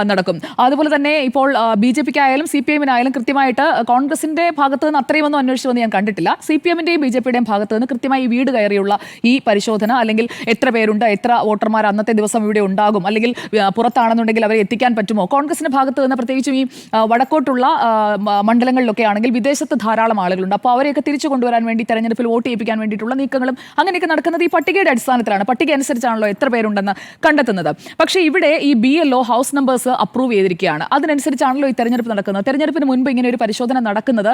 നടക്കും. അതുപോലെ തന്നെ ഇപ്പോൾ BJPക്കായാലും CPM-നായാലും കൃത്യമായിട്ട് കോൺഗ്രസിന്റെ ഭാഗത്ത് നിന്ന് അത്രയുമൊന്നും അന്വേഷിച്ചു വന്ന് ഞാൻ കണ്ടിട്ടില്ല. CPM-ന്റെയും BJPയുടെയും ഭാഗത്ത് നിന്ന് കൃത്യമായി വീട് കയറിയുള്ള ഈ പരിശോധന, അല്ലെങ്കിൽ എത്ര പേരുണ്ട്, എത്ര വോട്ടർമാർ അന്നത്തെ ദിവസം ഇവിടെ ഉണ്ടാകും, അല്ലെങ്കിൽ പുറത്താണെന്നുണ്ടെങ്കിൽ അവരെ എത്തിക്കാൻ പറ്റുമോ, കോൺഗ്രസിന്റെ ഭാഗത്ത് നിന്ന് പ്രത്യേകിച്ചും ഈ വടക്കോട്ടുള്ള മണ്ഡലങ്ങളിലൊക്കെ ആണെങ്കിൽ വിദേശത്ത് ധാരാളം ആളുകളുണ്ട്. അപ്പോൾ അവരെയൊക്കെ തിരിച്ചു കൊണ്ടുവരാൻ വേണ്ടി തെരഞ്ഞെടുപ്പിൽ വോട്ട് ചെയ്യിപ്പിക്കാൻ വേണ്ടിയിട്ടുള്ള നീക്കങ്ങളും അങ്ങനെയൊക്കെ നടക്കുന്നത് ഈ പട്ടികയുടെ അടിസ്ഥാനത്തിലാണ്. പട്ടിക അനുസരിച്ചാണല്ലോ എത്ര പേരുണ്ടെന്ന് കണ്ടെത്തുന്നത്. പക്ഷേ ഇവിടെ ഈ BLO ഹൗസ് നമ്പേഴ്സ് അപ്രൂവ് ചെയ്തിരിക്കുകയാണ്. അതിനനുസരിച്ചാണല്ലോ ഈ തെരഞ്ഞെടുപ്പ് നടക്കുന്നത്. തെരഞ്ഞെടുപ്പിന് മുൻപ് ഇങ്ങനെ ഒരു പരിശോധന നടക്കുന്നത്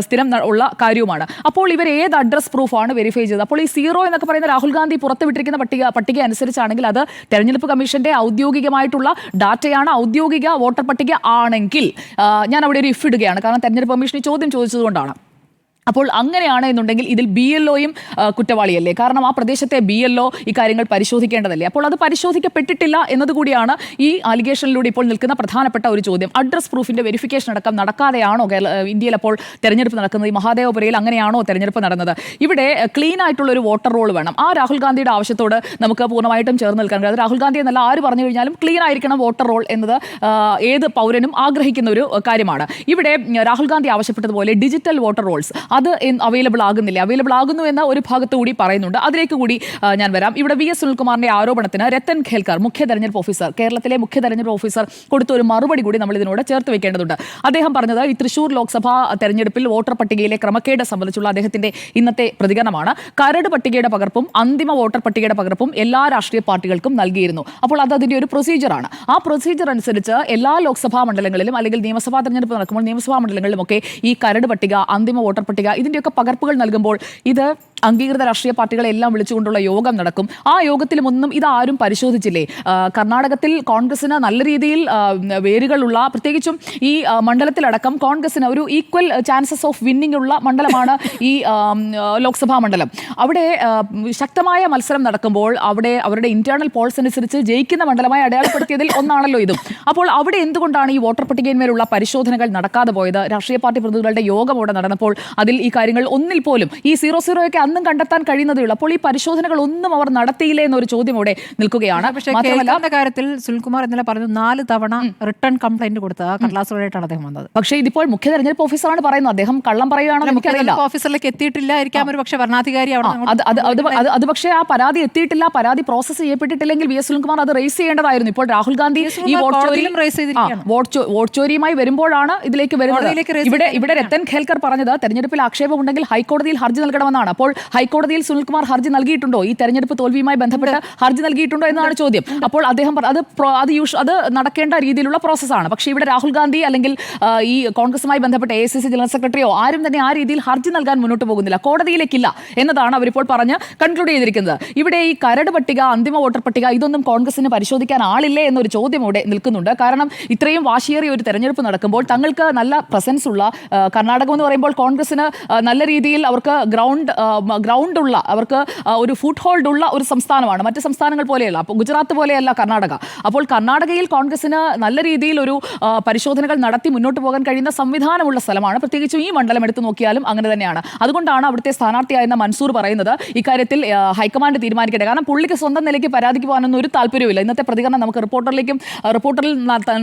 സ്ഥിരം ഉള്ള കാര്യവുമാണ്. അപ്പോൾ ഇവർ ഏത് അഡ്രസ് പ്രൂഫാണ് വെരിഫൈ ചെയ്തത്? അപ്പോൾ ഈ 0 എന്നൊക്കെ പറയുന്ന രാഹുൽ ഗാന്ധി പുറത്തുവിട്ടിരിക്കുന്ന പട്ടിക അനുസരിച്ചാണെങ്കിൽ അത് തെരഞ്ഞെടുപ്പ് കമ്മീഷന്റെ ഔദ്യോഗികമായിട്ടുള്ള ഡാറ്റയാണ്, ഔദ്യോഗിക വോട്ടർ പട്ടിക ആണെങ്കിൽ ഞാൻ അവിടെ ഒരു ഇഫ് ഇടുകയാണ്. കാരണം തെരഞ്ഞെടുപ്പ് കമ്മീഷൻ ഈ ചോദ്യം ചോദിച്ചതുകൊണ്ടാണ്. അപ്പോൾ അങ്ങനെയാണ് എന്നുണ്ടെങ്കിൽ ഇതിൽ BLOയും കുറ്റവാളിയല്ലേ? കാരണം ആ പ്രദേശത്തെ BLO ഈ കാര്യങ്ങൾ പരിശോധിക്കേണ്ടതല്ലേ? അപ്പോൾ അത് പരിശോധിക്കപ്പെട്ടിട്ടില്ല എന്നതുകൂടിയാണ് ഈ അലിഗേഷനിലൂടെ ഇപ്പോൾ നിൽക്കുന്ന പ്രധാനപ്പെട്ട ഒരു ചോദ്യം. അഡ്രസ് പ്രൂഫിന്റെ വെരിഫിക്കേഷൻ അടക്കം നടക്കാതെയാണോ ഇന്ത്യയിൽ അപ്പോൾ തെരഞ്ഞെടുപ്പ് നടക്കുന്നത്? ഈ മഹാദേവപുരയിൽ അങ്ങനെയാണോ തെരഞ്ഞെടുപ്പ് നടന്നത്? ഇവിടെ ക്ലീൻ ആയിട്ടുള്ള ഒരു വോട്ടർ റോൾ വേണം. ആ രാഹുൽ ഗാന്ധിയുടെ ആവശ്യത്തോട് നമുക്ക് പൂർണ്ണമായിട്ടും ചേർന്ന് നിൽക്കാൻ കഴിയും. അത് രാഹുൽ ഗാന്ധി എന്നല്ല ആര് പറഞ്ഞു കഴിഞ്ഞാലും ക്ലീൻ ആയിരിക്കണം വോട്ടർ റോൾ എന്നത് ഏത് പൗരനും ആഗ്രഹിക്കുന്ന ഒരു കാര്യമാണ്. ഇവിടെ രാഹുൽ ഗാന്ധി ആവശ്യപ്പെട്ടതുപോലെ ഡിജിറ്റൽ വോട്ടർ റോൾസ് അത് അവൈലബിൾ ആകുന്നില്ല. അവൈലബിൾ ആകുന്നു എന്ന ഒരു ഭാഗത്ത് കൂടി പറയുന്നുണ്ട്. അതിലേക്ക് കൂടി ഞാൻ വരാം. ഇവിടെ VS സുനിൽകുമാറിന്റെ ആരോപണത്തിന് രത്തൻ ഖേൽക്കർ, മുഖ്യ തെരഞ്ഞെടുപ്പ് ഓഫീസർ, കേരളത്തിലെ മുഖ്യ തെരഞ്ഞെടുപ്പ് ഓഫീസർ കൊടുത്ത ഒരു മറുപടി കൂടി നമ്മൾ ഇതിനോട് ചേർത്ത് വെക്കേണ്ടതുണ്ട്. അദ്ദേഹം പറഞ്ഞത് ഈ തൃശൂർ ലോക്സഭാ തെരഞ്ഞെടുപ്പിൽ വോട്ടർ പട്ടികയിലെ ക്രമക്കേട് സംബന്ധിച്ചുള്ള അദ്ദേഹത്തിന്റെ ഇന്നത്തെ പ്രതികരണമാണ്. കരട് പട്ടികയുടെ പകർപ്പും അന്തിമ വോട്ടർ പട്ടികയുടെ പകർപ്പും എല്ലാ രാഷ്ട്രീയ പാർട്ടികൾക്കും നൽകിയിരുന്നു. അപ്പോൾ അത് അതിന്റെ ഒരു പ്രൊസീജിയറാണ്. ആ പ്രൊസീജിയർ അനുസരിച്ച് എല്ലാ ലോക്സഭാ മണ്ഡലങ്ങളിലും അല്ലെങ്കിൽ നിയമസഭാ തെരഞ്ഞെടുപ്പ് നടക്കുമ്പോൾ നിയമസഭാ മണ്ഡലങ്ങളിലുമൊക്കെ ഈ കരട് പട്ടിക, അന്തിമ വോട്ടർ പട്ടിക ഇതിന്റെയൊക്കെ പകർപ്പുകൾ നൽകുമ്പോൾ ഇത് അംഗീകൃത രാഷ്ട്രീയ പാർട്ടികളെല്ലാം വിളിച്ചുകൊണ്ടുള്ള യോഗം നടക്കും. ആ യോഗത്തിലുമൊന്നും ഇതാരും പരിശോധിച്ചില്ലേ? കർണാടകത്തിൽ കോൺഗ്രസിന് നല്ല രീതിയിൽ വേരുകളുള്ള, പ്രത്യേകിച്ചും ഈ മണ്ഡലത്തിലടക്കം കോൺഗ്രസിന് ഒരു ഈക്വൽ ചാൻസസ് ഓഫ് വിന്നിംഗ് ഉള്ള മണ്ഡലമാണ് ഈ ലോക്സഭാ മണ്ഡലം. അവിടെ ശക്തമായ മത്സരം നടക്കുമ്പോൾ അവിടെ അവരുടെ ഇന്റേണൽ പോൾസ് അനുസരിച്ച് ജയിക്കുന്ന മണ്ഡലമായി അടയാളപ്പെടുത്തിയതിൽ ഒന്നാണല്ലോ ഇതും. അപ്പോൾ അവിടെ എന്തുകൊണ്ടാണ് ഈ വോട്ടർ പട്ടികയിന്മേലുള്ള പരിശോധനകൾ നടക്കാതെ പോയത്? രാഷ്ട്രീയ പാർട്ടി പ്രതിനിധികളുടെ യോഗം അവിടെ നടന്നപ്പോൾ അതിൽ ഈ കാര്യങ്ങൾ ഒന്നിൽ പോലും ഈ 00 ഒക്കെ അന്നും കണ്ടെത്താൻ കഴിയുന്നതേ ഉള്ളൂ. അപ്പോൾ ഈ പരിശോധനകളൊന്നും അവർ നടത്തിയില്ലേ എന്നൊരു ചോദ്യം ഇവിടെ നിൽക്കുകയാണ്. പക്ഷേ കേൾക്കുന്ന കാര്യത്തിൽ സുനിൽകുമാർ ഇന്നലെ പറഞ്ഞു 4 തവണ റിട്ടേൺ കംപ്ലൈന്റ് കൊടുത്ത ആ കടലാസുകളായിട്ടാണ് അദ്ദേഹം വന്നത്. പക്ഷേ ഇതിപ്പോൾ മുഖ്യ തെരഞ്ഞെടുപ്പ് ഓഫീസറാണ് പറയുന്നത്. അദ്ദേഹം കള്ളം പറയുകയാണെന്ന് എനിക്കറിയില്ല. ഓഫീസറിലേക്ക് എത്തിയിട്ടില്ലായിരിക്കാം ഒരു പക്ഷേ ഭരണാധികാരി അവിടെ അത് പക്ഷേ ആ പരാതി എത്തിയിട്ടില്ല, പരാതി പ്രോസസ് ചെയ്യപ്പെട്ടിട്ടില്ലെങ്കിൽ വി എസ് സുനിൽകുമാർ അത് റേസ് ചെയ്യേണ്ടതായിരുന്നു. ഇപ്പോൾ രാഹുൽ ഗാന്ധി ഈ വോട്ട് ചോരിയുമായി വരുമ്പോഴാണ് ഇതിലേക്ക് വരുന്നത്. ഇവിടെ രത്തൻ ഖേൽക്കർ പറഞ്ഞത് തെരഞ്ഞെടുപ്പിൽ ആക്ഷേപമുണ്ടെങ്കിൽ ഹൈക്കോടതിയിൽ ഹർജി നൽകണമെന്നാണ്. അപ്പോൾ ഹൈക്കോടതിയിൽ സുനിൽകുമാർ ഹർജി നൽകിയിട്ടുണ്ടോ? ഈ തെരഞ്ഞെടുപ്പ് തോൽവിയുമായി ബന്ധപ്പെട്ട് ഹർജി നൽകിയിട്ടുണ്ടോ എന്നതാണ് ചോദ്യം. അപ്പോൾ അദ്ദേഹം അത് നടക്കേണ്ട രീതിയിലുള്ള പ്രോസസ്സാണ്. പക്ഷേ ഇവിടെ രാഹുൽ ഗാന്ധി അല്ലെങ്കിൽ ഈ കോൺഗ്രസുമായി ബന്ധപ്പെട്ട AICC ജനറൽ സെക്രട്ടറിയോ ആരും തന്നെ ആ രീതിയിൽ ഹർജി നൽകാൻ മുന്നോട്ട് പോകുന്നില്ല, കോടതിയിലേക്കില്ല എന്നതാണ് അവരിപ്പോൾ പറഞ്ഞ് കൺക്ലൂഡ് ചെയ്തിരിക്കുന്നത്. ഇവിടെ ഈ കരട് പട്ടിക, അന്തിമ വോട്ടർ പട്ടിക ഇതൊന്നും കോൺഗ്രസിന് പരിശോധിക്കാൻ ആളില്ലേ എന്നൊരു ചോദ്യം ഇവിടെ നിൽക്കുന്നുണ്ട്. കാരണം ഇത്രയും വാശിയേറിയ ഒരു തെരഞ്ഞെടുപ്പ് നടക്കുമ്പോൾ തങ്ങൾക്ക് നല്ല പ്രസൻസ് ഉള്ള കർണാടകം എന്ന് പറയുമ്പോൾ കോൺഗ്രസിന് നല്ല രീതിയിൽ അവർക്ക് ഗ്രൗണ്ട് ഉള്ള, അവർക്ക് ഒരു ഫുട് ഹോൾഡ് ഉള്ള ഒരു സംസ്ഥാനമാണ്. മറ്റ് സംസ്ഥാനങ്ങൾ പോലെയല്ല, അപ്പോൾ ഗുജറാത്ത് പോലെയല്ല കർണാടക. അപ്പോൾ കർണാടകയിൽ കോൺഗ്രസിന് നല്ല രീതിയിൽ ഒരു പരിശോധനകൾ നടത്തി മുന്നോട്ട് പോകാൻ കഴിയുന്ന സംവിധാനമുള്ള സ്ഥലമാണ്. പ്രത്യേകിച്ചും ഈ മണ്ഡലം എടുത്തു നോക്കിയാലും അങ്ങനെ തന്നെയാണ്. അതുകൊണ്ടാണ് അവിടുത്തെ സ്ഥാനാർത്ഥിയായിരുന്ന മൻസൂർ പറയുന്നത് ഇക്കാര്യത്തിൽ ഹൈക്കമാൻഡ് തീരുമാനിക്കട്ടെ. കാരണം പുള്ളിക്ക് സ്വന്തം നിലയ്ക്ക് പരാതിക്ക് പോകാനൊന്നും ഒരു താല്പര്യമില്ല. ഇന്നത്തെ പ്രതികരണം നമുക്ക് റിപ്പോർട്ടറിൽ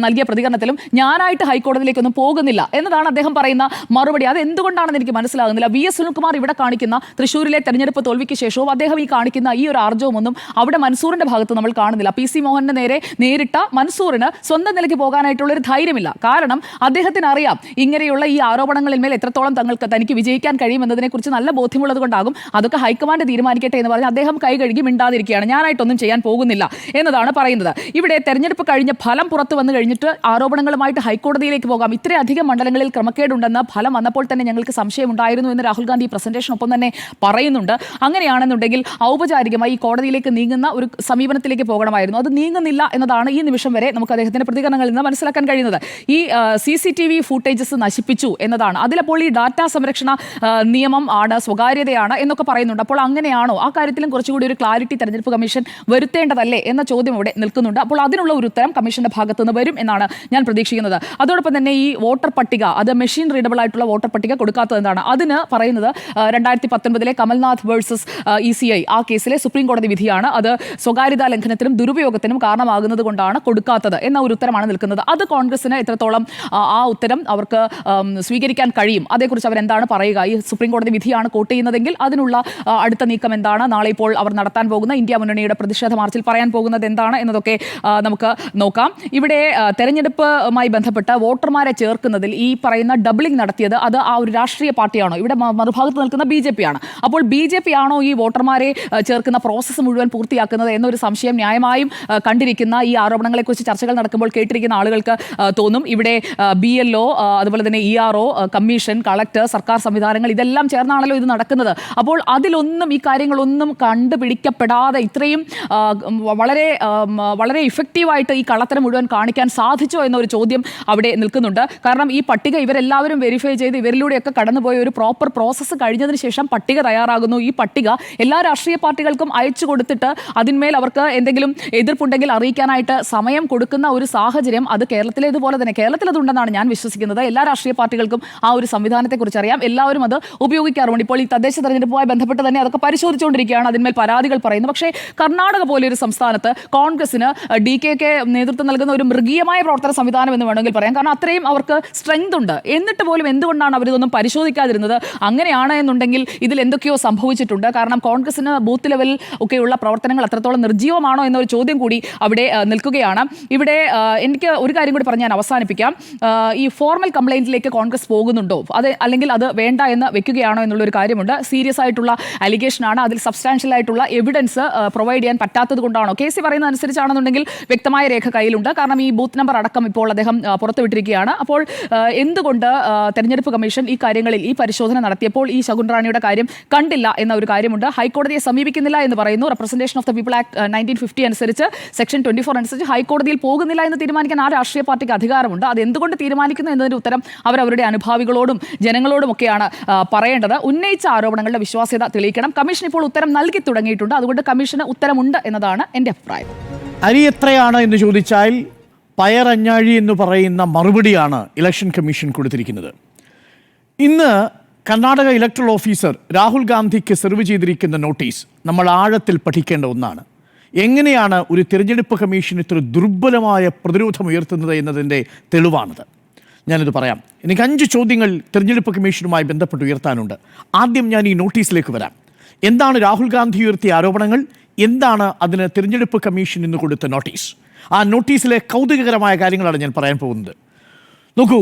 നൽകിയ പ്രതികരണത്തിലും ഞാനായിട്ട് ഹൈക്കോടതിയിലേക്കൊന്നും പോകുന്നില്ല എന്നതാണ് അദ്ദേഹം പറയുന്ന മറുപടി. അത് എന്തുകൊണ്ടാണെന്ന് എനിക്ക് മനസ്സിലാകുന്നില്ല. വി എസ് സുനിൽകുമാർ ഇവിടെ കാണിക്കുന്ന തൃശ്ശൂരിലെ തെരഞ്ഞെടുപ്പ് തോൽവിക്ക് ശേഷവും അദ്ദേഹം ഈ കാണിക്കുന്ന ഈ ഒരു ആർജവമൊന്നും അവിടെ മൻസൂറിന്റെ ഭാഗത്ത് നമ്മൾ കാണുന്നില്ല. PC മോഹന്റെ നേരിട്ട മൻസൂറിന് സ്വന്തം നിലയ്ക്ക് പോകാനായിട്ടുള്ള ഒരു ധൈര്യമില്ല. കാരണം അദ്ദേഹത്തിന് അറിയാം ഇങ്ങനെയുള്ള ഈ ആരോപണങ്ങളിന്മേൽ എത്രത്തോളം തനിക്ക് വിജയിക്കാൻ കഴിയുമെന്നതിനെ കുറിച്ച് നല്ല ബോധ്യമുള്ളത് കൊണ്ടാകും അതൊക്കെ ഹൈക്കമാൻഡ് തീരുമാനിക്കട്ടെ എന്ന് പറഞ്ഞ് അദ്ദേഹം കൈ കഴുകി മിണ്ടാതിരിക്കുകയാണ്. ഞാനായിട്ടൊന്നും ചെയ്യാൻ പോകുന്നില്ല എന്നതാണ് പറയുന്നത്. ഇവിടെ തെരഞ്ഞെടുപ്പ് കഴിഞ്ഞ് ഫലം പുറത്തു വന്നു കഴിഞ്ഞിട്ട് ആരോപണങ്ങളുമായിട്ട് ഹൈക്കോടതിയിലേക്ക് പോകാം. ഇത്രയധികം മണ്ഡലങ്ങളിൽ ക്രമക്കേടുണ്ടെന്ന് ഫലം വന്നപ്പോൾ തന്നെ ഞങ്ങൾക്ക് സംശയമുണ്ടായിരുന്നു എന്ന് രാഹുൽ ഗാന്ധി പ്രസന്റേഷനൊപ്പം തന്നെ പറയുന്നുണ്ട്. അങ്ങനെയാണെന്നുണ്ടെങ്കിൽ ഔപചാരികമായി ഈ കോടതിയിലേക്ക് നീങ്ങുന്ന ഒരു സമീപനത്തിലേക്ക് പോകണമായിരുന്നു. അത് നീങ്ങുന്നില്ല എന്നതാണ് ഈ നിമിഷം വരെ നമുക്ക് അദ്ദേഹത്തിന്റെ പ്രതികരണങ്ങളിൽ നിന്ന് മനസ്സിലാക്കാൻ കഴിയുന്നത്. ഈ CCTV ഫൂട്ടേജസ് നശിപ്പിച്ചു എന്നതാണ്. അതിലപ്പോൾ ഈ ഡാറ്റ സംരക്ഷണ നിയമം ആണ്, സ്വകാര്യതയാണ് എന്നൊക്കെ പറയുന്നുണ്ട്. അപ്പോൾ അങ്ങനെയാണോ? ആ കാര്യത്തിലും കുറച്ചുകൂടി ഒരു ക്ലാരിറ്റി തെരഞ്ഞെടുപ്പ് കമ്മീഷൻ വരുത്തേണ്ടതല്ലേ എന്ന ചോദ്യം ഇവിടെ നിൽക്കുന്നുണ്ട്. അപ്പോൾ അതിനുള്ള ഒരു ഉത്തരം കമ്മീഷന്റെ ഭാഗത്തു നിന്ന് വരും എന്നാണ് ഞാൻ പ്രതീക്ഷിക്കുന്നത്. അതോടൊപ്പം തന്നെ ഈ വോട്ടർ പട്ടിക, അത് മെഷീൻ റീഡബിൾ ആയിട്ടുള്ള വോട്ടർ പട്ടിക കൊടുക്കാത്തതെന്താണ്? അതിന് പറയുന്നത് 2019 കമൽനാഥ് വേഴ്സസ് ECI ആ കേസിലെ സുപ്രീം കോടതി വിധിയാണ്. അത് സ്വകാര്യതാ ലംഘനത്തിനും ദുരുപയോഗത്തിനും കാരണമാകുന്നത് കൊണ്ടാണ് കൊടുക്കാത്തത് എന്ന ഒരു ഉത്തരമാണ് നിൽക്കുന്നത്. അത് കോൺഗ്രസിന് എത്രത്തോളം ആ ഉത്തരം അവർക്ക് സ്വീകരിക്കാൻ കഴിയും, അതേക്കുറിച്ച് അവരെന്താണ് പറയുക? ഈ സുപ്രീം കോടതി വിധിയാണ് കോട്ട് ചെയ്യുന്നതെങ്കിൽ അതിനുള്ള അടുത്ത നീക്കം എന്താണ്? നാളെ ഇപ്പോൾ അവർ നടത്താൻ പോകുന്ന ഇന്ത്യ മുന്നണിയുടെ പ്രതിഷേധ മാർച്ചിൽ പറയാൻ പോകുന്നത് എന്താണ് എന്നതൊക്കെ നമുക്ക് നോക്കാം. ഇവിടെ തെരഞ്ഞെടുപ്പുമായി ബന്ധപ്പെട്ട് വോട്ടർമാരെ ചേർക്കുന്നതിൽ ഈ പറയുന്ന ഡബിളിംഗ് നടത്തിയത് അത് ആ ഒരു രാഷ്ട്രീയ പാർട്ടിയാണോ? ഇവിടെ മറുഭാഗത്ത് നിൽക്കുന്ന BJP ആണ്. അപ്പോൾ BJP ആണോ ഈ വോട്ടർമാരെ ചേർക്കുന്ന പ്രോസസ്സ് മുഴുവൻ പൂർത്തിയാക്കുന്നത് എന്നൊരു സംശയം ന്യായമായും കണ്ടിരിക്കുന്ന ഈ ആരോപണങ്ങളെക്കുറിച്ച് ചർച്ചകൾ നടക്കുമ്പോൾ കേട്ടിരിക്കുന്ന ആളുകൾക്ക് തോന്നും. ഇവിടെ BLO, അതുപോലെ തന്നെ ERO, കമ്മീഷൻ, കളക്ടർ, സർക്കാർ സംവിധാനങ്ങൾ ഇതെല്ലാം ചേർന്നാണല്ലോ ഇത് നടക്കുന്നത്. അപ്പോൾ അതിലൊന്നും ഈ കാര്യങ്ങളൊന്നും കണ്ടുപിടിക്കപ്പെടാതെ ഇത്രയും വളരെ ഇഫക്റ്റീവായിട്ട് ഈ കള്ളത്തരം മുഴുവൻ കാണിക്കാൻ സാധിച്ചോ എന്നൊരു ചോദ്യം അവിടെ നിൽക്കുന്നുണ്ട്. കാരണം ഈ പട്ടിക ഇവരെല്ലാവരും വെരിഫൈ ചെയ്ത് ഇവരിലൂടെയൊക്കെ കടന്നുപോയ ഒരു പ്രോപ്പർ പ്രോസസ്സ് കഴിഞ്ഞതിന് ശേഷം പട്ടിക തയ്യാറാകുന്നു. ഈ പട്ടിക എല്ലാ രാഷ്ട്രീയ പാർട്ടികൾക്കും അയച്ചു കൊടുത്തിട്ട് അതിന്മേൽ അവർക്ക് എന്തെങ്കിലും എതിർപ്പുണ്ടെങ്കിൽ അറിയിക്കാനായിട്ട് സമയം കൊടുക്കുന്ന ഒരു സാഹചര്യം അത് കേരളത്തിലേതുപോലെ തന്നെ കേരളത്തിലതുണ്ടെന്നാണ് ഞാൻ വിശ്വസിക്കുന്നത്. എല്ലാ രാഷ്ട്രീയ പാർട്ടികൾക്കും ആ ഒരു സംവിധാനത്തെക്കുറിച്ച് അറിയാം, എല്ലാവരും അത് ഉപയോഗിക്കാറുണ്ട്. ഇപ്പോൾ ഈ തദ്ദേശ തെരഞ്ഞെടുപ്പുമായി ബന്ധപ്പെട്ട് തന്നെ അതൊക്കെ പരിശോധിച്ചുകൊണ്ടിരിക്കുകയാണ്, അതിന്മേൽ പരാതികൾ പറയുന്നു. പക്ഷേ കർണാടക പോലെയൊരു സംസ്ഥാനത്ത് കോൺഗ്രസിന് DKK നേതൃത്വം നൽകുന്ന ഒരു മൃഗീയമായ പ്രവർത്തന സംവിധാനം എന്ന് വേണമെങ്കിൽ പറയാം. കാരണം അത്രയും അവർക്ക് സ്ട്രെങ്ത് ഉണ്ട്. എന്നിട്ട് പോലും എന്തുകൊണ്ടാണ് അവരിതൊന്നും പരിശോധിക്കാതിരുന്നത്? അങ്ങനെയാണ് എന്നുണ്ടെങ്കിൽ ഇതിൽ എന്തൊക്കെയോ സംഭവിച്ചിട്ടുണ്ട്. കാരണം കോൺഗ്രസിന് ബൂത്ത് ലെവലിൽ ഒക്കെയുള്ള പ്രവർത്തനങ്ങൾ അത്രത്തോളം നിർജ്ജീവമാണോ എന്നൊരു ചോദ്യം കൂടി അവിടെ നിൽക്കുകയാണ്. ഇവിടെ എനിക്ക് ഒരു കാര്യം കൂടി പറഞ്ഞ് ഞാൻ അവസാനിപ്പിക്കാം. ഈ ഫോർമൽ കംപ്ലൈന്റിലേക്ക് കോൺഗ്രസ് പോകുന്നുണ്ടോ, അത് അല്ലെങ്കിൽ അത് വേണ്ട എന്ന് വെക്കുകയാണോ എന്നുള്ളൊരു കാര്യമുണ്ട്. സീരിയസ് ആയിട്ടുള്ള അലിഗേഷനാണ്, അതിൽ സബ്സ്റ്റാൻഷ്യൽ ആയിട്ടുള്ള എവിഡൻസ് പ്രൊവൈഡ് ചെയ്യാൻ പറ്റാത്തത് കൊണ്ടാണോ? KC പറയുന്ന അനുസരിച്ചാണെന്നുണ്ടെങ്കിൽ വ്യക്തമായ രേഖ കയ്യിലുണ്ട്. കാരണം ഈ ബൂത്ത് നമ്പർ അടക്കം ഇപ്പോൾ അദ്ദേഹം പുറത്തുവിട്ടിരിക്കുകയാണ്. അപ്പോൾ എന്തുകൊണ്ട് തെരഞ്ഞെടുപ്പ് കമ്മീഷൻ ഈ കാര്യങ്ങളിൽ ഈ പരിശോധന നടത്തിയപ്പോൾ ഈ ശകുൻ റാണിയുടെ കാര്യം കണ്ടില്ല എന്ന ഒരു കാര്യമുണ്ട്. ഹൈക്കോടതിയെ സമീപിക്കുന്നില്ല എന്ന് പറയുന്നു. Representation of the people act 1950 അനുസരിച്ച് സെക്ഷൻ 24 അനുസരിച്ച് ഹൈക്കോടതിയിൽ പോകുന്നില്ല എന്ന് തീരുമാനിക്കാൻ ആ രാഷ്ട്രീയ പാർട്ടിക്ക് അധികാരമുണ്ട്. അത് എന്തുകൊണ്ട് തീരുമാനിക്കുന്നു എന്നതിന്റെ ഉത്തരം അവരവരുടെ അനുഭാവികളോടും ജനങ്ങളോടും ഒക്കെയാണ് പറയേണ്ടത്. ഉന്നയിച്ച ആരോപണങ്ങളുടെ വിശ്വാസ്യത തെളിയിക്കണം. കമ്മീഷൻ ഇപ്പോൾ ഉത്തരം നൽകി തുടങ്ങിയിട്ടുണ്ട്. അതുകൊണ്ട് കമ്മീഷന് ഉത്തരമുണ്ട് എന്നതാണ് എൻ്റെ അഭിപ്രായം. അരി എത്രയാണ് എന്ന് ചോദിച്ചാൽ പയറഞ്ഞാഴി എന്ന് പറയുന്ന മറുപടിയാണ് ഇലക്ഷൻ കമ്മീഷൻ കൊടുത്തിരിക്കുന്നത്. ഇന്ന് കർണാടക ഇലക്ട്രൽ ഓഫീസർ രാഹുൽ ഗാന്ധിക്ക് സെർവ് ചെയ്തിരിക്കുന്ന നോട്ടീസ് നമ്മൾ ആഴത്തിൽ പഠിക്കേണ്ട ഒന്നാണ്. എങ്ങനെയാണ് ഒരു തിരഞ്ഞെടുപ്പ് കമ്മീഷൻ ഇത്ര ദുർബലമായ പ്രതിരോധം ഉയർത്തുന്നത് എന്നതിൻ്റെ തെളിവാണിത്. ഞാനിത് പറയാം. എനിക്ക് 5 ചോദ്യങ്ങൾ തിരഞ്ഞെടുപ്പ് കമ്മീഷനുമായി ബന്ധപ്പെട്ട് ഉയർത്താനുണ്ട്. ആദ്യം ഞാൻ ഈ നോട്ടീസിലേക്ക് വരാം. എന്താണ് രാഹുൽ ഗാന്ധി ഉയർത്തിയ ആരോപണങ്ങൾ, എന്താണ് അതിന് തിരഞ്ഞെടുപ്പ് കമ്മീഷൻ ഇന്ന് കൊടുത്ത നോട്ടീസ്, ആ നോട്ടീസിലെ കൗതുകകരമായ കാര്യങ്ങളാണ് ഞാൻ പറയാൻ പോകുന്നത്. നോക്കൂ,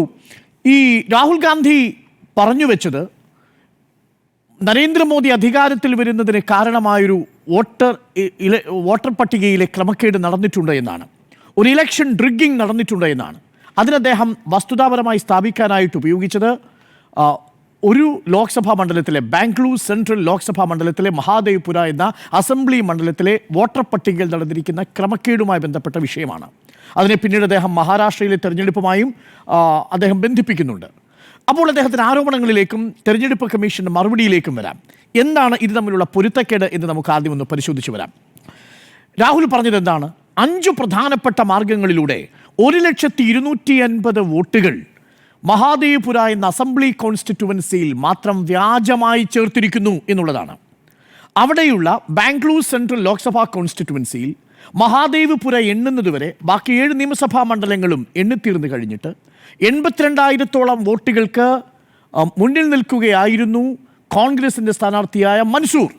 ഈ രാഹുൽ ഗാന്ധി പറഞ്ഞു വെച്ചത് നരേന്ദ്രമോദി അധികാരത്തിൽ വരുന്നതിന് കാരണമായൊരു വോട്ടർ പട്ടികയിലെ ക്രമക്കേട് നടന്നിട്ടുണ്ട് എന്നാണ്, ഒരു ഇലക്ഷൻ ഡ്രിഗിങ് നടന്നിട്ടുണ്ട് എന്നാണ്. അതിന് അദ്ദേഹം വസ്തുതാപരമായി സ്ഥാപിക്കാനായിട്ട് ഉപയോഗിച്ചത് ഒരു ലോക്സഭാ മണ്ഡലത്തിലെ ബാംഗ്ലൂർ സെൻട്രൽ ലോക്സഭാ മണ്ഡലത്തിലെ മഹാദേവ്പുര എന്ന അസംബ്ലി മണ്ഡലത്തിലെ വോട്ടർ പട്ടികയിൽ നടന്നിരിക്കുന്ന ക്രമക്കേടുമായി ബന്ധപ്പെട്ട വിഷയമാണ്. അതിനെ പിന്നീട് അദ്ദേഹം മഹാരാഷ്ട്രയിലെ തെരഞ്ഞെടുപ്പുമായും അദ്ദേഹം ബന്ധിപ്പിക്കുന്നുണ്ട്. അപ്പോൾ അദ്ദേഹത്തിന് ആരോപണങ്ങളിലേക്കും തെരഞ്ഞെടുപ്പ് കമ്മീഷൻ്റെ മറുപടിയിലേക്കും വരാം. എന്താണ് ഇത് തമ്മിലുള്ള പൊരുത്തക്കേട് എന്ന് നമുക്ക് ആദ്യം ഒന്ന് പരിശോധിച്ച് വരാം. രാഹുൽ പറഞ്ഞത് എന്താണ്? 5 പ്രധാനപ്പെട്ട മാർഗങ്ങളിലൂടെ 1,250,000 വോട്ടുകൾ മഹാദേവ്പുര എന്ന അസംബ്ലി കോൺസ്റ്റിറ്റ്യുവൻസിയിൽ മാത്രം വ്യാജമായി ചേർത്തിരിക്കുന്നു എന്നുള്ളതാണ്. അവിടെയുള്ള ബാംഗ്ലൂർ സെൻട്രൽ ലോക്സഭാ കോൺസ്റ്റിറ്റ്യുവൻസിയിൽ മഹാദേവ്പുര എണ്ണുന്നതുവരെ ബാക്കി 7 നിയമസഭാ മണ്ഡലങ്ങളും എണ്ണിത്തീർന്നു കഴിഞ്ഞിട്ട് 82,000-ഓളം വോട്ടുകൾക്ക് മുന്നിൽ നിൽക്കുകയായിരുന്നു കോൺഗ്രസിൻ്റെ സ്ഥാനാർത്ഥിയായ മൻസൂർ.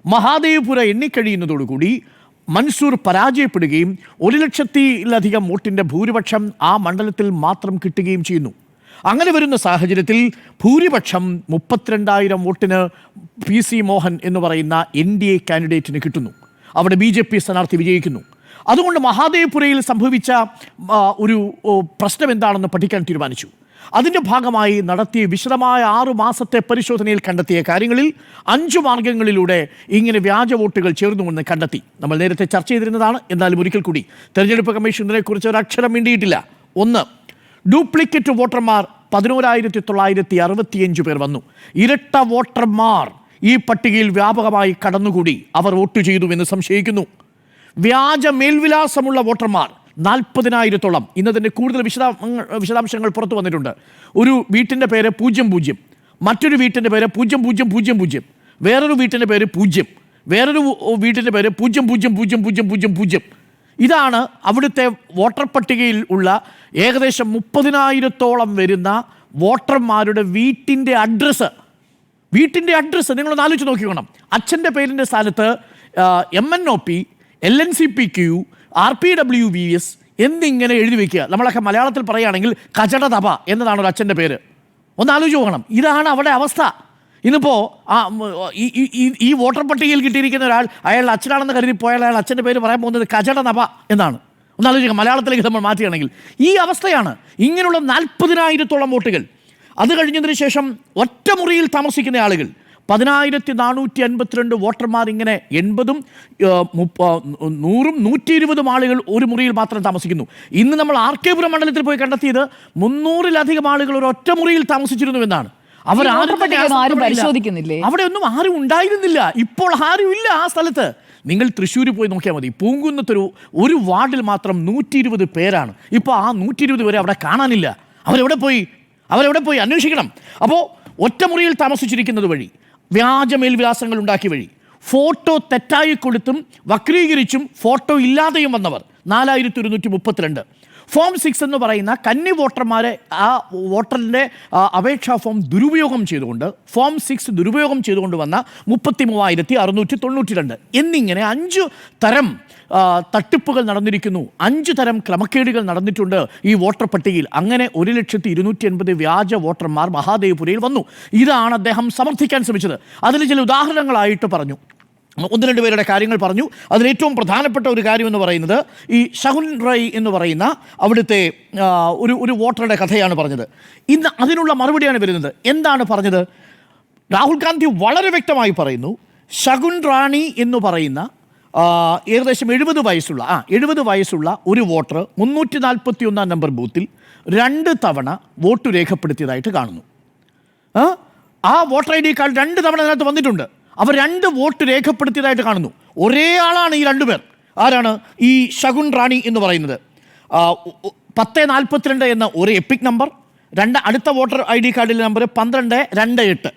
മഹാദേവ്പുര എണ്ണിക്കഴിയുന്നതോടുകൂടി മൻസൂർ പരാജയപ്പെടുകയും 1,00,000-ലധികം വോട്ടിൻ്റെ ഭൂരിപക്ഷം ആ മണ്ഡലത്തിൽ മാത്രം കിട്ടുകയും ചെയ്യുന്നു. അങ്ങനെ വരുന്ന സാഹചര്യത്തിൽ ഭൂരിപക്ഷം 32,000 വോട്ടിന് PC മോഹൻ എന്ന് പറയുന്ന NDA കാൻഡിഡേറ്റിന് കിട്ടുന്നു. അവിടെ BJP സ്ഥാനാർത്ഥി വിജയിക്കുന്നു. അതുകൊണ്ട് മഹാദേവ്പുരയിൽ സംഭവിച്ച ഒരു പ്രശ്നം എന്താണെന്ന് പഠിക്കാൻ തീരുമാനിച്ചു. അതിൻ്റെ ഭാഗമായി നടത്തിയ വിശദമായ 6 മാസത്തെ പരിശോധനയിൽ കണ്ടെത്തിയ കാര്യങ്ങളിൽ 5 മാർഗങ്ങളിലൂടെ ഇങ്ങനെ വ്യാജ വോട്ടുകൾ ചേർന്നുവെന്ന് കണ്ടെത്തി. നമ്മൾ നേരത്തെ ചർച്ച ചെയ്തിരുന്നതാണ്. എന്നാലും ഒരിക്കൽ കൂടി തെരഞ്ഞെടുപ്പ് കമ്മീഷൻ ഇതിനെക്കുറിച്ച് ഒരു അക്ഷരം മിണ്ടിയിട്ടില്ല. 1, ഡ്യൂപ്ലിക്കേറ്റ് വോട്ടർമാർ 11,965 പേർ വന്നു. ഇരട്ട വോട്ടർമാർ ഈ പട്ടികയിൽ വ്യാപകമായി കടന്നുകൂടി അവർ വോട്ട് ചെയ്തു എന്ന് സംശയിക്കുന്നു. വ്യാജ മേൽവിലാസമുള്ള വോട്ടർമാർ 40,000-ഓളം. ഇന്നതിൻ്റെ കൂടുതൽ വിശദാംശങ്ങൾ പുറത്തു വന്നിട്ടുണ്ട്. ഒരു വീട്ടിൻ്റെ പേര് 00, മറ്റൊരു വീട്ടിൻ്റെ പേര് 0000, വേറൊരു വീട്ടിൻ്റെ പേര് 0, വേറൊരു വീട്ടിൻ്റെ പേര് 000000. ഇതാണ് അവിടുത്തെ വോട്ടർ പട്ടികയിൽ ഉള്ള ഏകദേശം 30,000-ഓളം വരുന്ന വോട്ടർമാരുടെ വീട്ടിൻ്റെ അഡ്രസ്സ്. നിങ്ങളൊന്ന് ആലോചിച്ച് നോക്കിക്കോണം. അച്ഛൻ്റെ പേരിൻ്റെ സ്ഥാനത്ത് MNOP, LNCPQ, RPWVS എന്നിങ്ങനെ എഴുതി വയ്ക്കുക. നമ്മളൊക്കെ മലയാളത്തിൽ പറയുകയാണെങ്കിൽ കചട തപ എന്നതാണ് ഒരു അച്ഛൻ്റെ പേര്. ഒന്ന് ആലോചിച്ച് നോക്കണം. ഇതാണ് അവിടെ അവസ്ഥ. ഇന്നിപ്പോൾ ഈ വോട്ടർ പട്ടികയിൽ കിട്ടിയിരിക്കുന്ന ഒരാൾ അയാളുടെ അച്ഛനാണെന്ന് കരുതി പോയാൽ അയാൾ അച്ഛൻ്റെ പേര് പറയാൻ പോകുന്നത് കചട നപ എന്നാണ്. ഒന്ന് ആലോചിക്കുക. മലയാളത്തിലേക്ക് നമ്മൾ മാറ്റുകയാണെങ്കിൽ ഈ അവസ്ഥയാണ്. ഇങ്ങനെയുള്ള 40,000-ഓളം വോട്ടുകൾ. അത് കഴിഞ്ഞതിന് ശേഷം ഒറ്റമുറിയിൽ താമസിക്കുന്ന ആളുകൾ 10,452 വോട്ടർമാർ. ഇങ്ങനെ 80ഉം 100ഉം 120ഉം ആളുകൾ ഒരു മുറിയിൽ മാത്രം താമസിക്കുന്നു. ഇന്ന് നമ്മൾ ആർക്കേപുരം മണ്ഡലത്തിൽ പോയി കണ്ടെത്തിയത് 300-ലധികം ആളുകൾ ഒരു ഒറ്റ മുറിയിൽ താമസിച്ചിരുന്നു എന്നാണ്. പരിശോധിക്കുന്നില്ലേ? അവിടെ ഒന്നും ആരും ഉണ്ടായിരുന്നില്ല. ഇപ്പോൾ ആരും ഇല്ല ആ സ്ഥലത്ത്. നിങ്ങൾ തൃശ്ശൂർ പോയി നോക്കിയാൽ മതി. പൂങ്കുന്നത്തൊരു വാർഡിൽ മാത്രം 120 പേരാണ്. ഇപ്പോൾ ആ 120 പേരെ അവിടെ കാണാനില്ല. അവരെവിടെ പോയി അന്വേഷിക്കണം. അപ്പോൾ ഒറ്റമുറിയിൽ താമസിച്ചിരിക്കുന്നത് വഴി, വ്യാജ മേൽവിലാസങ്ങൾ ഉണ്ടാക്കി വഴി, ഫോട്ടോ തെറ്റായി കൊടുത്തും വക്രീകരിച്ചും ഫോട്ടോ ഇല്ലാതെയും വന്നവർ 4,132. ഫോം 6 എന്ന് പറയുന്ന കന്നി വോട്ടർമാരെ ആ വോട്ടറിൻ്റെ അപേക്ഷാ ഫോം ദുരുപയോഗം ചെയ്തുകൊണ്ട് ഫോം 6 ദുരുപയോഗം ചെയ്തുകൊണ്ട് വന്ന 33,692 എന്നിങ്ങനെ 5 തരം തട്ടിപ്പുകൾ നടന്നിരിക്കുന്നു. 5 തരം ക്രമക്കേടുകൾ നടന്നിട്ടുണ്ട് ഈ വോട്ടർ പട്ടികയിൽ. അങ്ങനെ 1,280,000 വ്യാജ വോട്ടർമാർ മഹാദേവ്പുരയിൽ വന്നു. ഇതാണ് അദ്ദേഹം സമർത്ഥിക്കാൻ ശ്രമിച്ചത്. അതിൽ ചില ഉദാഹരണങ്ങളായിട്ട് പറഞ്ഞു. 1-2 പേരുടെ കാര്യങ്ങൾ പറഞ്ഞു. അതിലേറ്റവും പ്രധാനപ്പെട്ട ഒരു കാര്യം എന്ന് പറയുന്നത് ഈ ഷഹുൻ റൈ എന്ന് പറയുന്ന അവിടുത്തെ ഒരു വോട്ടറുടെ കഥയാണ് പറഞ്ഞത്. ഇന്ന് അതിനുള്ള മറുപടിയാണ് വരുന്നത്. എന്താണ് പറഞ്ഞത്? രാഹുൽ ഗാന്ധി വളരെ വ്യക്തമായി പറയുന്നു, ഷഹുൻ റാണി എന്ന് പറയുന്ന ഏകദേശം 70 വയസ്സുള്ള ഒരു വോട്ടർ 341 നമ്പർ ബൂത്തിൽ 2 തവണ വോട്ട് രേഖപ്പെടുത്തിയതായിട്ട് കാണുന്നു. ആ വോട്ടർ ID കാർഡ് 2 തവണ അതിനകത്ത് വന്നിട്ടുണ്ട്. അവർ 2 വോട്ട് രേഖപ്പെടുത്തിയതായിട്ട് കാണുന്നു. ഒരേ ആളാണ് ഈ 2 പേർ. ആരാണ്? ഈ ഷഹുൻ റാണി എന്ന് പറയുന്നത്. 1042 എന്ന ഒരു എപ്പിക് നമ്പർ, അടുത്ത വോട്ടർ ID കാർഡിലെ നമ്പർ 1228.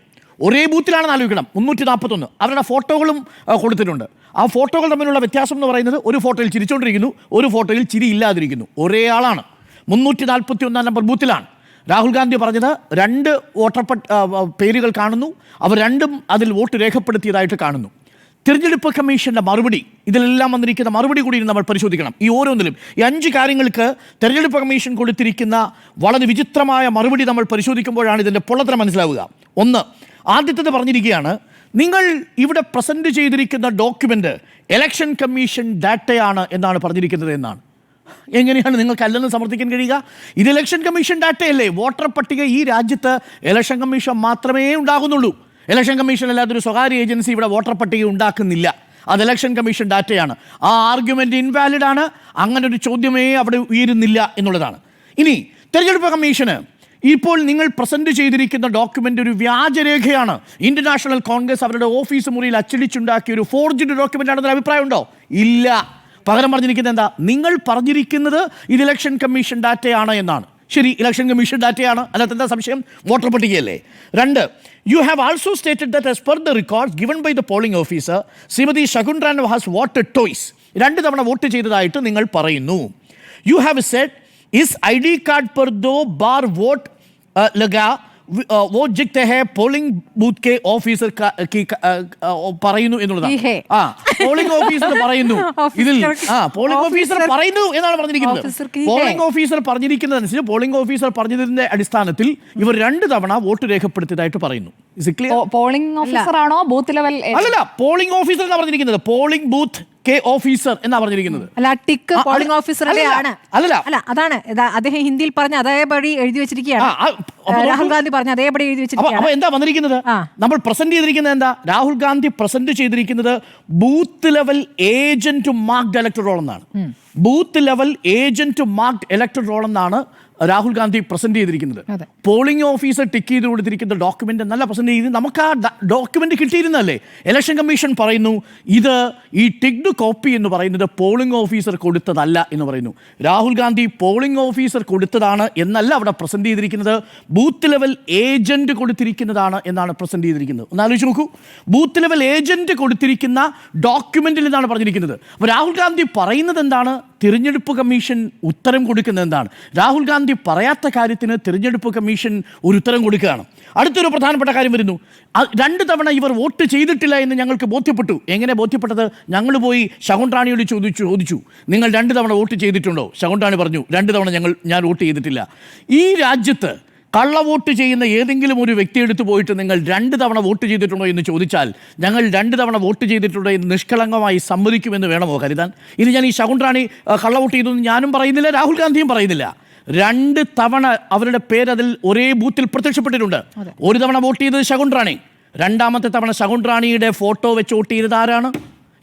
ഒരേ ബൂത്തിലാണെന്ന് ആലോചിക്കണം. 341 അവരുടെ ഫോട്ടോകളും കൊടുത്തിട്ടുണ്ട്. ആ ഫോട്ടോകൾ തമ്മിലുള്ള വ്യത്യാസം എന്ന് പറയുന്നത് ഒരു ഫോട്ടോയിൽ ചിരിച്ചുകൊണ്ടിരിക്കുന്നു, ഒരു ഫോട്ടോയിൽ ചിരി ഇല്ലാതിരിക്കുന്നു. ഒരേ ആളാണ്. 341 നമ്പർ ബൂത്തിലാണ്. രാഹുൽ ഗാന്ധി പറഞ്ഞത് 2 വോട്ടർ പേരുകൾ കാണുന്നു, അവർ രണ്ടും അതിൽ വോട്ട് രേഖപ്പെടുത്തിയതായിട്ട് കാണുന്നു. തിരഞ്ഞെടുപ്പ് കമ്മീഷന്റെ മറുപടി, ഇതിലെല്ലാം വന്നിരിക്കുന്ന മറുപടി കൂടി നമ്മൾ പരിശോധിക്കണം. ഈ ഓരോന്നിലും ഈ 5 കാര്യങ്ങൾക്ക് തിരഞ്ഞെടുപ്പ് കമ്മീഷൻ കൊടുത്തിരിക്കുന്ന വളരെ വിചിത്രമായ മറുപടി നമ്മൾ പരിശോധിക്കുമ്പോഴാണ് ഇതിൻ്റെ പൊള്ളത്തരം മനസ്സിലാവുക. ഒന്ന്, ആദ്യത്തേത് പറഞ്ഞിരിക്കുകയാണ്, നിങ്ങൾ ഇവിടെ പ്രസന്റ് ചെയ്തിരിക്കുന്ന ഡോക്യുമെന്റ് ഇലക്ഷൻ കമ്മീഷൻ ഡാറ്റയാണ് എന്നാണ് പറഞ്ഞിരിക്കുന്നത് എന്നാണ്. എങ്ങനെയാണ് നിങ്ങൾക്ക് അല്ലെന്ന് സമർത്ഥിക്കാൻ കഴിയുക? ഇത് ഇലക്ഷൻ കമ്മീഷൻ ഡാറ്റയല്ലേ? വോട്ടർ പട്ടിക ഈ രാജ്യത്ത് ഇലക്ഷൻ കമ്മീഷൻ മാത്രമേ ഉണ്ടാകുന്നുള്ളൂ. ഇലക്ഷൻ കമ്മീഷൻ അല്ലാതെ ഒരു സ്വകാര്യ ഏജൻസി ഇവിടെ വോട്ടർ പട്ടിക ഉണ്ടാക്കുന്നില്ല. അത് ഇലക്ഷൻ കമ്മീഷൻ ഡാറ്റയാണ്. ആ ആർഗ്യുമെന്റ് ഇൻവാലിഡ് ആണ്. അങ്ങനെ ഒരു ചോദ്യമേ അവിടെ ഉയരുന്നില്ല എന്നുള്ളതാണ്. ഇനി തെരഞ്ഞെടുപ്പ് കമ്മീഷന് ഇപ്പോൾ നിങ്ങൾ പ്രസന്റ് ചെയ്തിരിക്കുന്ന ഡോക്യുമെന്റ് ഒരു വ്യാജരേഖയാണ്, ഇന്ത്യൻ നാഷണൽ കോൺഗ്രസ് അവരുടെ ഓഫീസ് മുറിയിൽ അച്ചടിച്ചുണ്ടാക്കിയ ഒരു ഫോർജ്ഡ് ഡോക്യുമെന്റ് ആണെന്നൊരു അഭിപ്രായമുണ്ടോ? ഇല്ല. പകരം പറഞ്ഞിരിക്കുന്നത് എന്താ? നിങ്ങൾ പറഞ്ഞിരിക്കുന്നത് ഇത് ഇലക്ഷൻ കമ്മീഷൻ ഡാറ്റയാണ് എന്നാണ്. ശരി, ഇലക്ഷൻ കമ്മീഷൻ ഡാറ്റയാണ്, അതിനകത്ത് എന്താ സംശയം? Voter പട്ടികയല്ലേ. 2, you have also stated that as per the records given by the polling officer, Shrimati Shakun Rana has voted twice. 2 തവണ വോട്ട് ചെയ്തതായിട്ട് നിങ്ങൾ പറയുന്നു. You have said is ID card पर 2 बार वोट लगा वो जितते हैं പോളിംഗ് ബൂത്ത് കെ ഓഫീസർ പറയുന്നു എന്നുള്ളതാണ്. പോളിംഗ് ഓഫീസർ പറയുന്നു, ഇതിൽ പോളിംഗ് ഓഫീസർ പറയുന്നു എന്നാണ് പറഞ്ഞിരിക്കുന്നത്. പോളിംഗ് ഓഫീസർ പറഞ്ഞിരിക്കുന്നതനുസരിച്ച് പോളിംഗ് ഓഫീസർ പറഞ്ഞതിന്റെ അടിസ്ഥാനത്തിൽ ഇവർ 2 തവണ വോട്ട് രേഖപ്പെടുത്തിയതായിട്ട് പറയുന്നു. പോളിംഗ് ഓഫീസർ ആണോ ബൂത്ത് ലെവൽ? അല്ലല്ല, പോളിംഗ് ഓഫീസർ എന്നാണ് പറഞ്ഞിരിക്കുന്നത്. പോളിംഗ് ബൂത്ത് കെ ഓഫീസർ എന്നാ പറഞ്ഞിരിക്കുന്നത്. അല്ല, ടിക്ക് പോളിംഗ് ഓഫീസറുടെ ആണ്. അല്ലല്ല, അല്ല, അതാണ് അദ്ദേഹം ഹിന്ദിയിൽ പറഞ്ഞ അതേപടി എഴുതി വെച്ചിരിക്കുകയാണ്. രാഹുൽ ഗാന്ധി പറഞ്ഞ അതേപടി എഴുതി വെച്ചിരിക്കുകയാണ്. അപ്പൊ എന്താ വന്നിരിക്കുന്നത്? നമ്മൾ പ്രസന്റ് ചെയ്തിരിക്കുന്നത് എന്താ? രാഹുൽ ഗാന്ധി പ്രസന്റ് ചെയ്തിരിക്കുന്നത് booth level agent marked elector roll എന്നാണ്. Booth level agent marked elector roll എന്നാണ് രാഹുൽ ഗാന്ധി പ്രസന്റ് ചെയ്തിരിക്കുന്നത്. പോളിംഗ് ഓഫീസർ ടിക്ക് ചെയ്ത് കൊടുത്തിരിക്കുന്ന ഡോക്യുമെന്റ് നല്ല പ്രസന്റ് ചെയ്ത് നമുക്ക് ആ ഡോക്യുമെന്റ് കിട്ടിയിരുന്നല്ലേ. ഇലക്ഷൻ കമ്മീഷൻ പറയുന്നു ഇത് ഈ ടിക്ഡ് കോപ്പി എന്ന് പറയുന്നത് പോളിംഗ് ഓഫീസർ കൊടുത്തതല്ല എന്ന് പറയുന്നു. രാഹുൽ ഗാന്ധി പോളിംഗ് ഓഫീസർ കൊടുത്തതാണ് എന്നല്ല അവിടെ പ്രസന്റ് ചെയ്തിരിക്കുന്നത്, ബൂത്ത് ലെവൽ ഏജന്റ് കൊടുത്തിരിക്കുന്നതാണ് എന്നാണ് പ്രസന്റ് ചെയ്തിരിക്കുന്നത്. ഒന്ന് ആലോചിച്ച് നോക്കൂ, ബൂത്ത് ലെവൽ ഏജന്റ് കൊടുത്തിരിക്കുന്ന ഡോക്യുമെന്റിൽ നിന്നാണ് പറഞ്ഞിരിക്കുന്നത്. അപ്പോൾ രാഹുൽ ഗാന്ധി പറയുന്നത് എന്താണ്? തിരഞ്ഞെടുപ്പ് കമ്മീഷൻ ഉത്തരം കൊടുക്കുന്നത് എന്താണ്? രാഹുൽ ഗാന്ധി പറയാത്ത കാര്യത്തിന് തിരഞ്ഞെടുപ്പ് കമ്മീഷൻ ഒരു ഉത്തരം കൊടുക്കുകയാണ്. അടുത്തൊരു പ്രധാനപ്പെട്ട കാര്യം വരുന്നു. 2 തവണ ഇവർ വോട്ട് ചെയ്തിട്ടില്ല എന്ന് ഞങ്ങൾക്ക് ബോധ്യപ്പെട്ടു. എങ്ങനെ ബോധ്യപ്പെട്ടത്? ഞങ്ങൾ പോയി ശകുൻ റാണിയോട് ചോദിച്ചു നിങ്ങൾ 2 തവണ വോട്ട് ചെയ്തിട്ടുണ്ടോ? ശകുൻ റാണി പറഞ്ഞു 2 തവണ ഞാൻ വോട്ട് ചെയ്തിട്ടില്ല. ഈ രാജ്യത്ത് കള്ള വോട്ട് ചെയ്യുന്ന ഏതെങ്കിലും ഒരു വ്യക്തി എടുത്തു പോയിട്ട് നിങ്ങൾ 2 തവണ വോട്ട് ചെയ്തിട്ടുണ്ടോ എന്ന് ചോദിച്ചാൽ ഞങ്ങൾ 2 തവണ വോട്ട് ചെയ്തിട്ടുണ്ടോ എന്ന് നിഷ്കളങ്കമായി സമ്മതിക്കുമെന്ന് വേണമോ കരുതാൻ? ഇനി ഞാൻ ഈ ശകുൻ റാണി കള്ള വോട്ട് ചെയ്തെന്ന് ഞാനും പറയുന്നില്ല, രാഹുൽ ഗാന്ധിയും പറയുന്നില്ല. 2 തവണ അവരുടെ പേര് അതിൽ ഒരേ ബൂത്തിൽ പ്രത്യക്ഷപ്പെട്ടിട്ടുണ്ട്. ഒരു തവണ വോട്ട് ചെയ്തത് ശകുൻ റാണി, 2ാമത്തെ തവണ ശകുൻ റാണിയുടെ ഫോട്ടോ വെച്ച് വോട്ട് ചെയ്തത് ആരാണ്?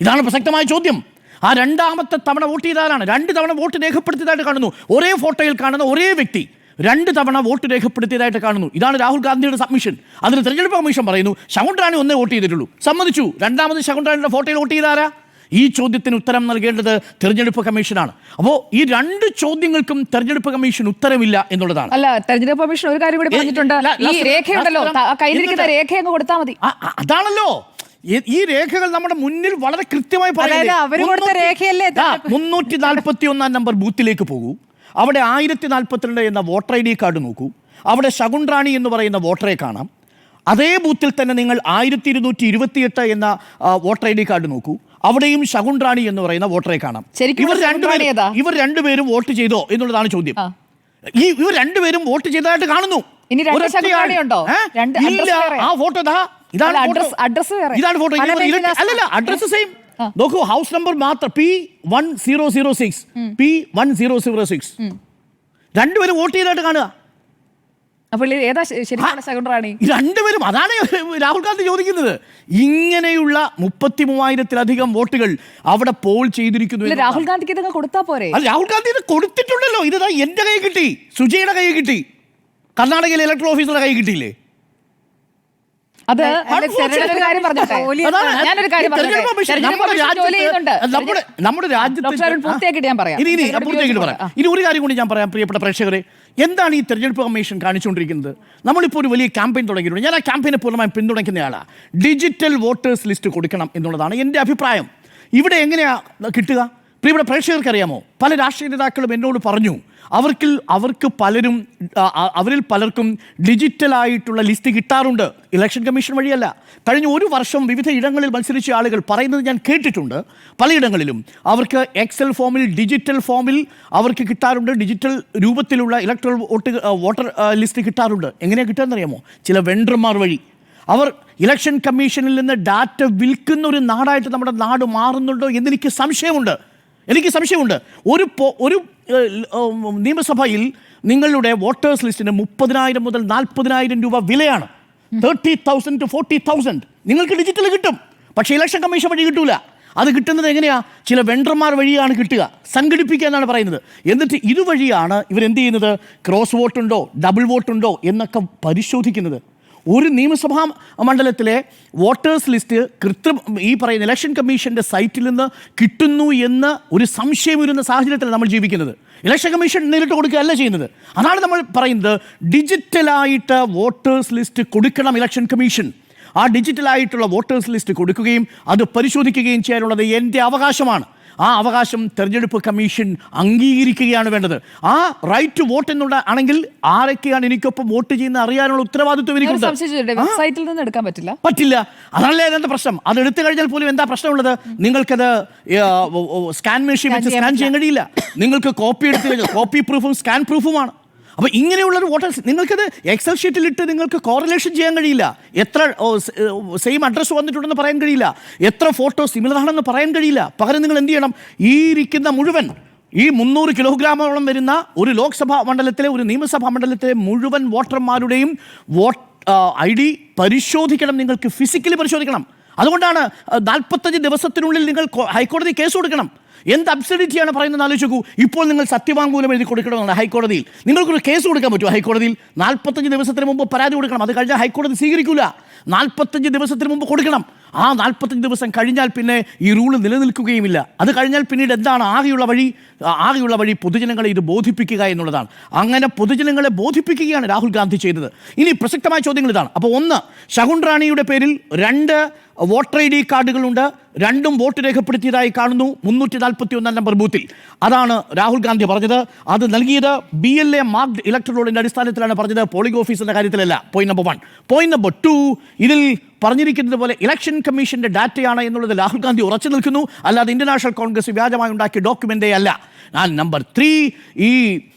ഇതാണ് പ്രസക്തമായ ചോദ്യം. ആ 2ാമത്തെ തവണ വോട്ട് ചെയ്താരാണ്? 2 തവണ വോട്ട് രേഖപ്പെടുത്തിയതായിട്ട് കാണുന്നു. ഒരേ ഫോട്ടോയിൽ കാണുന്ന ഒരേ വ്യക്തി 2 തവണ വോട്ട് രേഖപ്പെടുത്തിയതായിട്ട് കാണുന്നു. ഇതാണ് രാഹുൽ ഗാന്ധിയുടെ സബ്മിഷൻ. അതിന് തെരഞ്ഞെടുപ്പ് കമ്മീഷൻ പറയുന്നു ശകുൻ റാണി ഒന്നേ വോട്ട് ചെയ്തിട്ടുള്ളൂ, സമ്മതിച്ചു. 2ാമത് ശകുൻ റാണിയുടെ ഫോട്ടോയിൽ വോട്ട് ചെയ്താരാ? ഈ ചോദ്യത്തിന് ഉത്തരം നൽകേണ്ടത് തെരഞ്ഞെടുപ്പ് കമ്മീഷനാണ്. അപ്പോൾ ഈ 2 ചോദ്യങ്ങൾക്കും തെരഞ്ഞെടുപ്പ് കമ്മീഷൻ ഉത്തരമില്ല എന്നുള്ളതാണ്. അല്ല, തെരഞ്ഞെടുപ്പ് കമ്മീഷൻ ഒരു കാര്യം കൂടി പറഞ്ഞിട്ടുണ്ട്. ഈ രേഖയുണ്ടല്ലോ, കയ്യിലിരിക്കുന്ന രേഖ അങ്ങ് കൊടുത്താൽ മതി. അതാണല്ലോ ഈ രേഖകൾ നമ്മുടെ മുന്നിൽ വളരെ കൃത്യമായി പറയുന്നത്. 341 നമ്പർ ബൂത്തിലേക്ക് പോകൂ, അവിടെ 1042 എന്ന വോട്ടർ ID കാർഡ് നോക്കൂ, അവിടെ ശകുൻ റാണി എന്ന് പറയുന്ന വോട്ടറെ കാണാം. അതേ ബൂത്തിൽ തന്നെ നിങ്ങൾ 1228 എന്ന വോട്ടർ ID കാർഡ് നോക്കൂ, അവിടെയും ശകുൻ റാണി എന്ന് പറയുന്ന വോട്ടറെ കാണാം. ഇവർ രണ്ടുപേരും വോട്ട് ചെയ്തോ എന്നുള്ളതാണ് ചോദ്യം. ഇവർ രണ്ടുപേരും വോട്ട് ചെയ്തതായിട്ട് കാണുന്നു. ആ ഫോട്ടോ ഇതാണ് ഫോട്ടോ. അല്ലല്ല, അഡ്രസ് സെയിം നോക്കൂ, ഹൗസ് നമ്പർ മാത്രം P1006 P1006 രണ്ടുപേരും വോട്ട് ചെയ്തതായിട്ട് കാണുക. രണ്ടുപേരും, അതാണ് രാഹുൽ ഗാന്ധി ചോദിക്കുന്നത്. ഇങ്ങനെയുള്ള 33,000-ലധികം വോട്ടുകൾ അവിടെ പോൾ ചെയ്തിരിക്കുന്നു. രാഹുൽ ഗാന്ധിക്ക് ഇതൊക്കെ കൊടുത്താൽ പോരെ? രാഹുൽ ഗാന്ധി ഇത് കൊടുത്തിട്ടുണ്ടല്ലോ. ഇത് എന്റെ കൈ കിട്ടി, സുജയുടെ കൈ കിട്ടി, കർണാടകയിലെ ഇലക്ടറൽ ഓഫീസറുടെ കൈ കിട്ടിയില്ലേ? അത് തെരഞ്ഞെടുപ്പ് കാര്യം പറഞ്ഞോട്ടെ. അതാണ് ഞാനൊരു കാര്യം പറഞ്ഞോട്ടെ. തെരഞ്ഞെടുപ്പ് കമ്മീഷൻ തെരഞ്ഞെടുപ്പ് കമ്മീഷൻ ജോലി ചെയ്യുന്നുണ്ട്. നമ്മുടെ രാജ്യത്ത് ഡോക്ടർ അരുൺ പൂർത്തിയാക്കിയിട്ട് ഞാൻ പറയാം. പൂർത്തിയാക്കിയിട്ട് പറയാം. ഇനി ഒരു കാര്യം കൂടി ഞാൻ പറയാം പ്രിയപ്പെട്ട പ്രേക്ഷകരെ. എന്താണ് ഈ തെരഞ്ഞെടുപ്പ് കമ്മീഷൻ കാണിച്ചുകൊണ്ടിരിക്കുന്നത്? നമ്മളിപ്പോൾ ഒരു വലിയ ക്യാമ്പയിൻ തുടങ്ങിയിട്ടുണ്ട്. ഞാൻ ആ ക്യാമ്പയിനെ പൂർണ്ണമായും പിന്തുണയ്ക്കുന്നയാളാണ്. ഡിജിറ്റൽ വോട്ടേഴ്സ് ലിസ്റ്റ് കൊടുക്കണം എന്നുള്ളതാണ് എൻ്റെ അഭിപ്രായം. ഇവിടെ എങ്ങനെയാണ് കിട്ടുക? പ്രിയപ്പെട്ട പ്രേക്ഷകർക്ക് അറിയാമോ, പല രാഷ്ട്രീയ നേതാക്കളും എന്നോട് പറഞ്ഞു അവരിൽ പലർക്കും ഡിജിറ്റലായിട്ടുള്ള ലിസ്റ്റ് കിട്ടാറുണ്ട്, ഇലക്ഷൻ കമ്മീഷൻ വഴിയല്ല. കഴിഞ്ഞ ഒരു വർഷം വിവിധ ഇടങ്ങളിൽ മത്സരിച്ച ആളുകൾ പറയുന്നത് ഞാൻ കേട്ടിട്ടുണ്ട്. പലയിടങ്ങളിലും അവർക്ക് എക്സൽ ഫോമിൽ, ഡിജിറ്റൽ ഫോമിൽ അവർക്ക് കിട്ടാറുണ്ട്. ഡിജിറ്റൽ രൂപത്തിലുള്ള ഇലക്ട്രൽ വോട്ടർ ലിസ്റ്റ് കിട്ടാറുണ്ട്. എങ്ങനെയാണ് കിട്ടുകയെന്നറിയാമോ? ചില വെണ്ടർമാർ വഴി. അവർ ഇലക്ഷൻ കമ്മീഷനിൽ നിന്ന് ഡാറ്റ വിൽക്കുന്ന ഒരു നാടായിട്ട് നമ്മുടെ നാട് മാറുന്നുണ്ടോ എന്നെനിക്ക് സംശയമുണ്ട്. ഒരു നിയമസഭയിൽ നിങ്ങളുടെ വോട്ടേഴ്സ് ലിസ്റ്റിന് 30,000 മുതൽ 40,000 രൂപ വിലയാണ്. 30,000 to 40,000 നിങ്ങൾക്ക് ഡിജിറ്റൽ കിട്ടും. പക്ഷേ ഇലക്ഷൻ കമ്മീഷൻ വഴി കിട്ടൂല. അത് കിട്ടുന്നത് എങ്ങനെയാ? ചില വെണ്ടർമാർ വഴിയാണ് കിട്ടുക. സംഘടിപ്പിക്കുക എന്നാണ് പറയുന്നത്. എന്നിട്ട് ഇതുവഴിയാണ് ഇവരെന്ത് ചെയ്യുന്നത്? ക്രോസ് വോട്ടുണ്ടോ, ഡബിൾ വോട്ടുണ്ടോ എന്നൊക്കെ പരിശോധിക്കുന്നത്. ഒരു നിയമസഭാ മണ്ഡലത്തിലെ വോട്ടേഴ്സ് ലിസ്റ്റ് ഈ പറയുന്ന ഇലക്ഷൻ കമ്മീഷൻ്റെ സൈറ്റിൽ നിന്ന് കിട്ടുന്നു എന്ന് ഒരു സംശയം വരുന്ന സാഹചര്യത്തിലാണ് നമ്മൾ ജീവിക്കുന്നത്. ഇലക്ഷൻ കമ്മീഷൻ നേരിട്ട് കൊടുക്കുകയല്ല ചെയ്യുന്നത്. അതാണ് നമ്മൾ പറയുന്നത്, ഡിജിറ്റലായിട്ട് വോട്ടേഴ്സ് ലിസ്റ്റ് കൊടുക്കണം ഇലക്ഷൻ കമ്മീഷൻ. ആ ഡിജിറ്റലായിട്ടുള്ള വോട്ടേഴ്സ് ലിസ്റ്റ് കൊടുക്കുകയും അത് പരിശോധിക്കുകയും ചെയ്യാനുള്ളത് എൻ്റെ അവകാശമാണ്. ആ അവകാശം തെരഞ്ഞെടുപ്പ് കമ്മീഷൻ അംഗീകരിക്കുകയാണ് വേണ്ടത്. ആ റൈറ്റ് ടു വോട്ട് എന്നുള്ള ആണെങ്കിൽ ആരൊക്കെയാണ് എനിക്കൊപ്പം വോട്ട് ചെയ്യുന്ന അറിയാനുള്ള ഉത്തരവാദിത്വം എനിക്കുണ്ട്. വെബ്സൈറ്റിൽ നിന്ന് എടുക്കാൻ പറ്റില്ല. അതല്ലേ അതിന്റെ പ്രശ്നം. അത് എടുത്തു കഴിഞ്ഞാൽ പോലും എന്താ പ്രശ്നമുള്ളത്? നിങ്ങൾക്കത് സ്കാൻ മെഷീൻ വെച്ച് സ്കാൻ ചെയ്യാൻ കഴിയില്ല. നിങ്ങൾക്ക് കോപ്പി എടുത്തു കഴിഞ്ഞാൽ കോപ്പി പ്രൂഫും സ്കാൻ പ്രൂഫുമാണ്. അപ്പോൾ ഇങ്ങനെയുള്ളൊരു വോട്ടേഴ്സ് നിങ്ങൾക്കത് എക്സൽ ഷീറ്റിലിട്ട് നിങ്ങൾക്ക് കോറിലേഷൻ ചെയ്യാൻ കഴിയില്ല. എത്ര സെയിം അഡ്രസ്സ് വന്നിട്ടുണ്ടെന്ന് പറയാൻ കഴിയില്ല. എത്ര ഫോട്ടോ സിമിലർ ആണെന്ന് പറയാൻ കഴിയില്ല. പകരം നിങ്ങൾ എന്ത് ചെയ്യണം? ഈ ഇരിക്കുന്ന മുഴുവൻ 300 കിലോഗ്രാമോളം വരുന്ന ഒരു ലോക്സഭാ മണ്ഡലത്തിലെ, ഒരു നിയമസഭാ മണ്ഡലത്തിലെ മുഴുവൻ വോട്ടർമാരുടെയും ID പരിശോധിക്കണം. നിങ്ങൾക്ക് ഫിസിക്കലി പരിശോധിക്കണം. അതുകൊണ്ടാണ് 45 ദിവസത്തിനുള്ളിൽ നിങ്ങൾ ഹൈക്കോടതി കേസ് കൊടുക്കണം. എന്ത് അബ്സർഡിറ്റിയാണ് പറയുന്നത് ആലോചിച്ച് നോക്കൂ. ഇപ്പോൾ നിങ്ങൾ സത്യവാങ്മൂലം എഴുതി കൊടുക്കണമെന്നാണ് ഹൈക്കോടതിയിൽ. നിങ്ങൾക്കൊരു കേസ് കൊടുക്കാൻ പറ്റുമോ ഹൈക്കോടതിയിൽ? 45 ദിവസത്തിന് മുമ്പ് പരാതി കൊടുക്കണം. അത് കഴിഞ്ഞാൽ ഹൈക്കോടതി സ്വീകരിക്കില്ല. 45 ദിവസത്തിന് മുമ്പ് കൊടുക്കണം. ആ 45 ദിവസം കഴിഞ്ഞാൽ പിന്നെ ഈ റൂള് നിലനിൽക്കുകയുമില്ല. അത് കഴിഞ്ഞാൽ പിന്നീട് എന്താണ് ആകെയുള്ള വഴി പൊതുജനങ്ങളെ ഇത് ബോധിപ്പിക്കുക എന്നുള്ളതാണ്. അങ്ങനെ പൊതുജനങ്ങളെ ബോധിപ്പിക്കുകയാണ് രാഹുൽ ഗാന്ധി ചെയ്തത്. ഇനി പ്രസക്തമായ ചോദ്യങ്ങൾ ഇതാണ്. അപ്പോൾ 1, ശകുൻ റാണിയുടെ പേരിൽ 2 വോട്ടർ ID കാർഡുകളുണ്ട്. 2ഉം വോട്ട് രേഖപ്പെടുത്തിയതായി കാണുന്നു 341 നമ്പർ ബൂത്തിൽ. അതാണ് രാഹുൽ ഗാന്ധി പറഞ്ഞത്. അത് നൽകിയത് BLA മാർക്ഡ് ഇലക്ടറൽ റോളിൻ്റെ അടിസ്ഥാനത്തിലാണ് പറഞ്ഞത്, പോളിംഗ് ഓഫീസറിൻ്റെ കാര്യത്തിലല്ല. Point number 1. പോയിന്റ് നമ്പർ 2, ഇതിൽ പറഞ്ഞിരിക്കുന്നത് പോലെ ഇലക്ഷൻ കമ്മീഷന്റെ ഡാറ്റയാണ് എന്നുള്ളത് രാഹുൽ ഗാന്ധി ഉറച്ചു നിൽക്കുന്നു. അല്ലാതെ ഇന്ത്യൻ നാഷണൽ കോൺഗ്രസ് വ്യാജമായി ഉണ്ടാക്കിയ ഡോക്യുമെൻ്റേ അല്ല. നമ്പർ 3, ഈ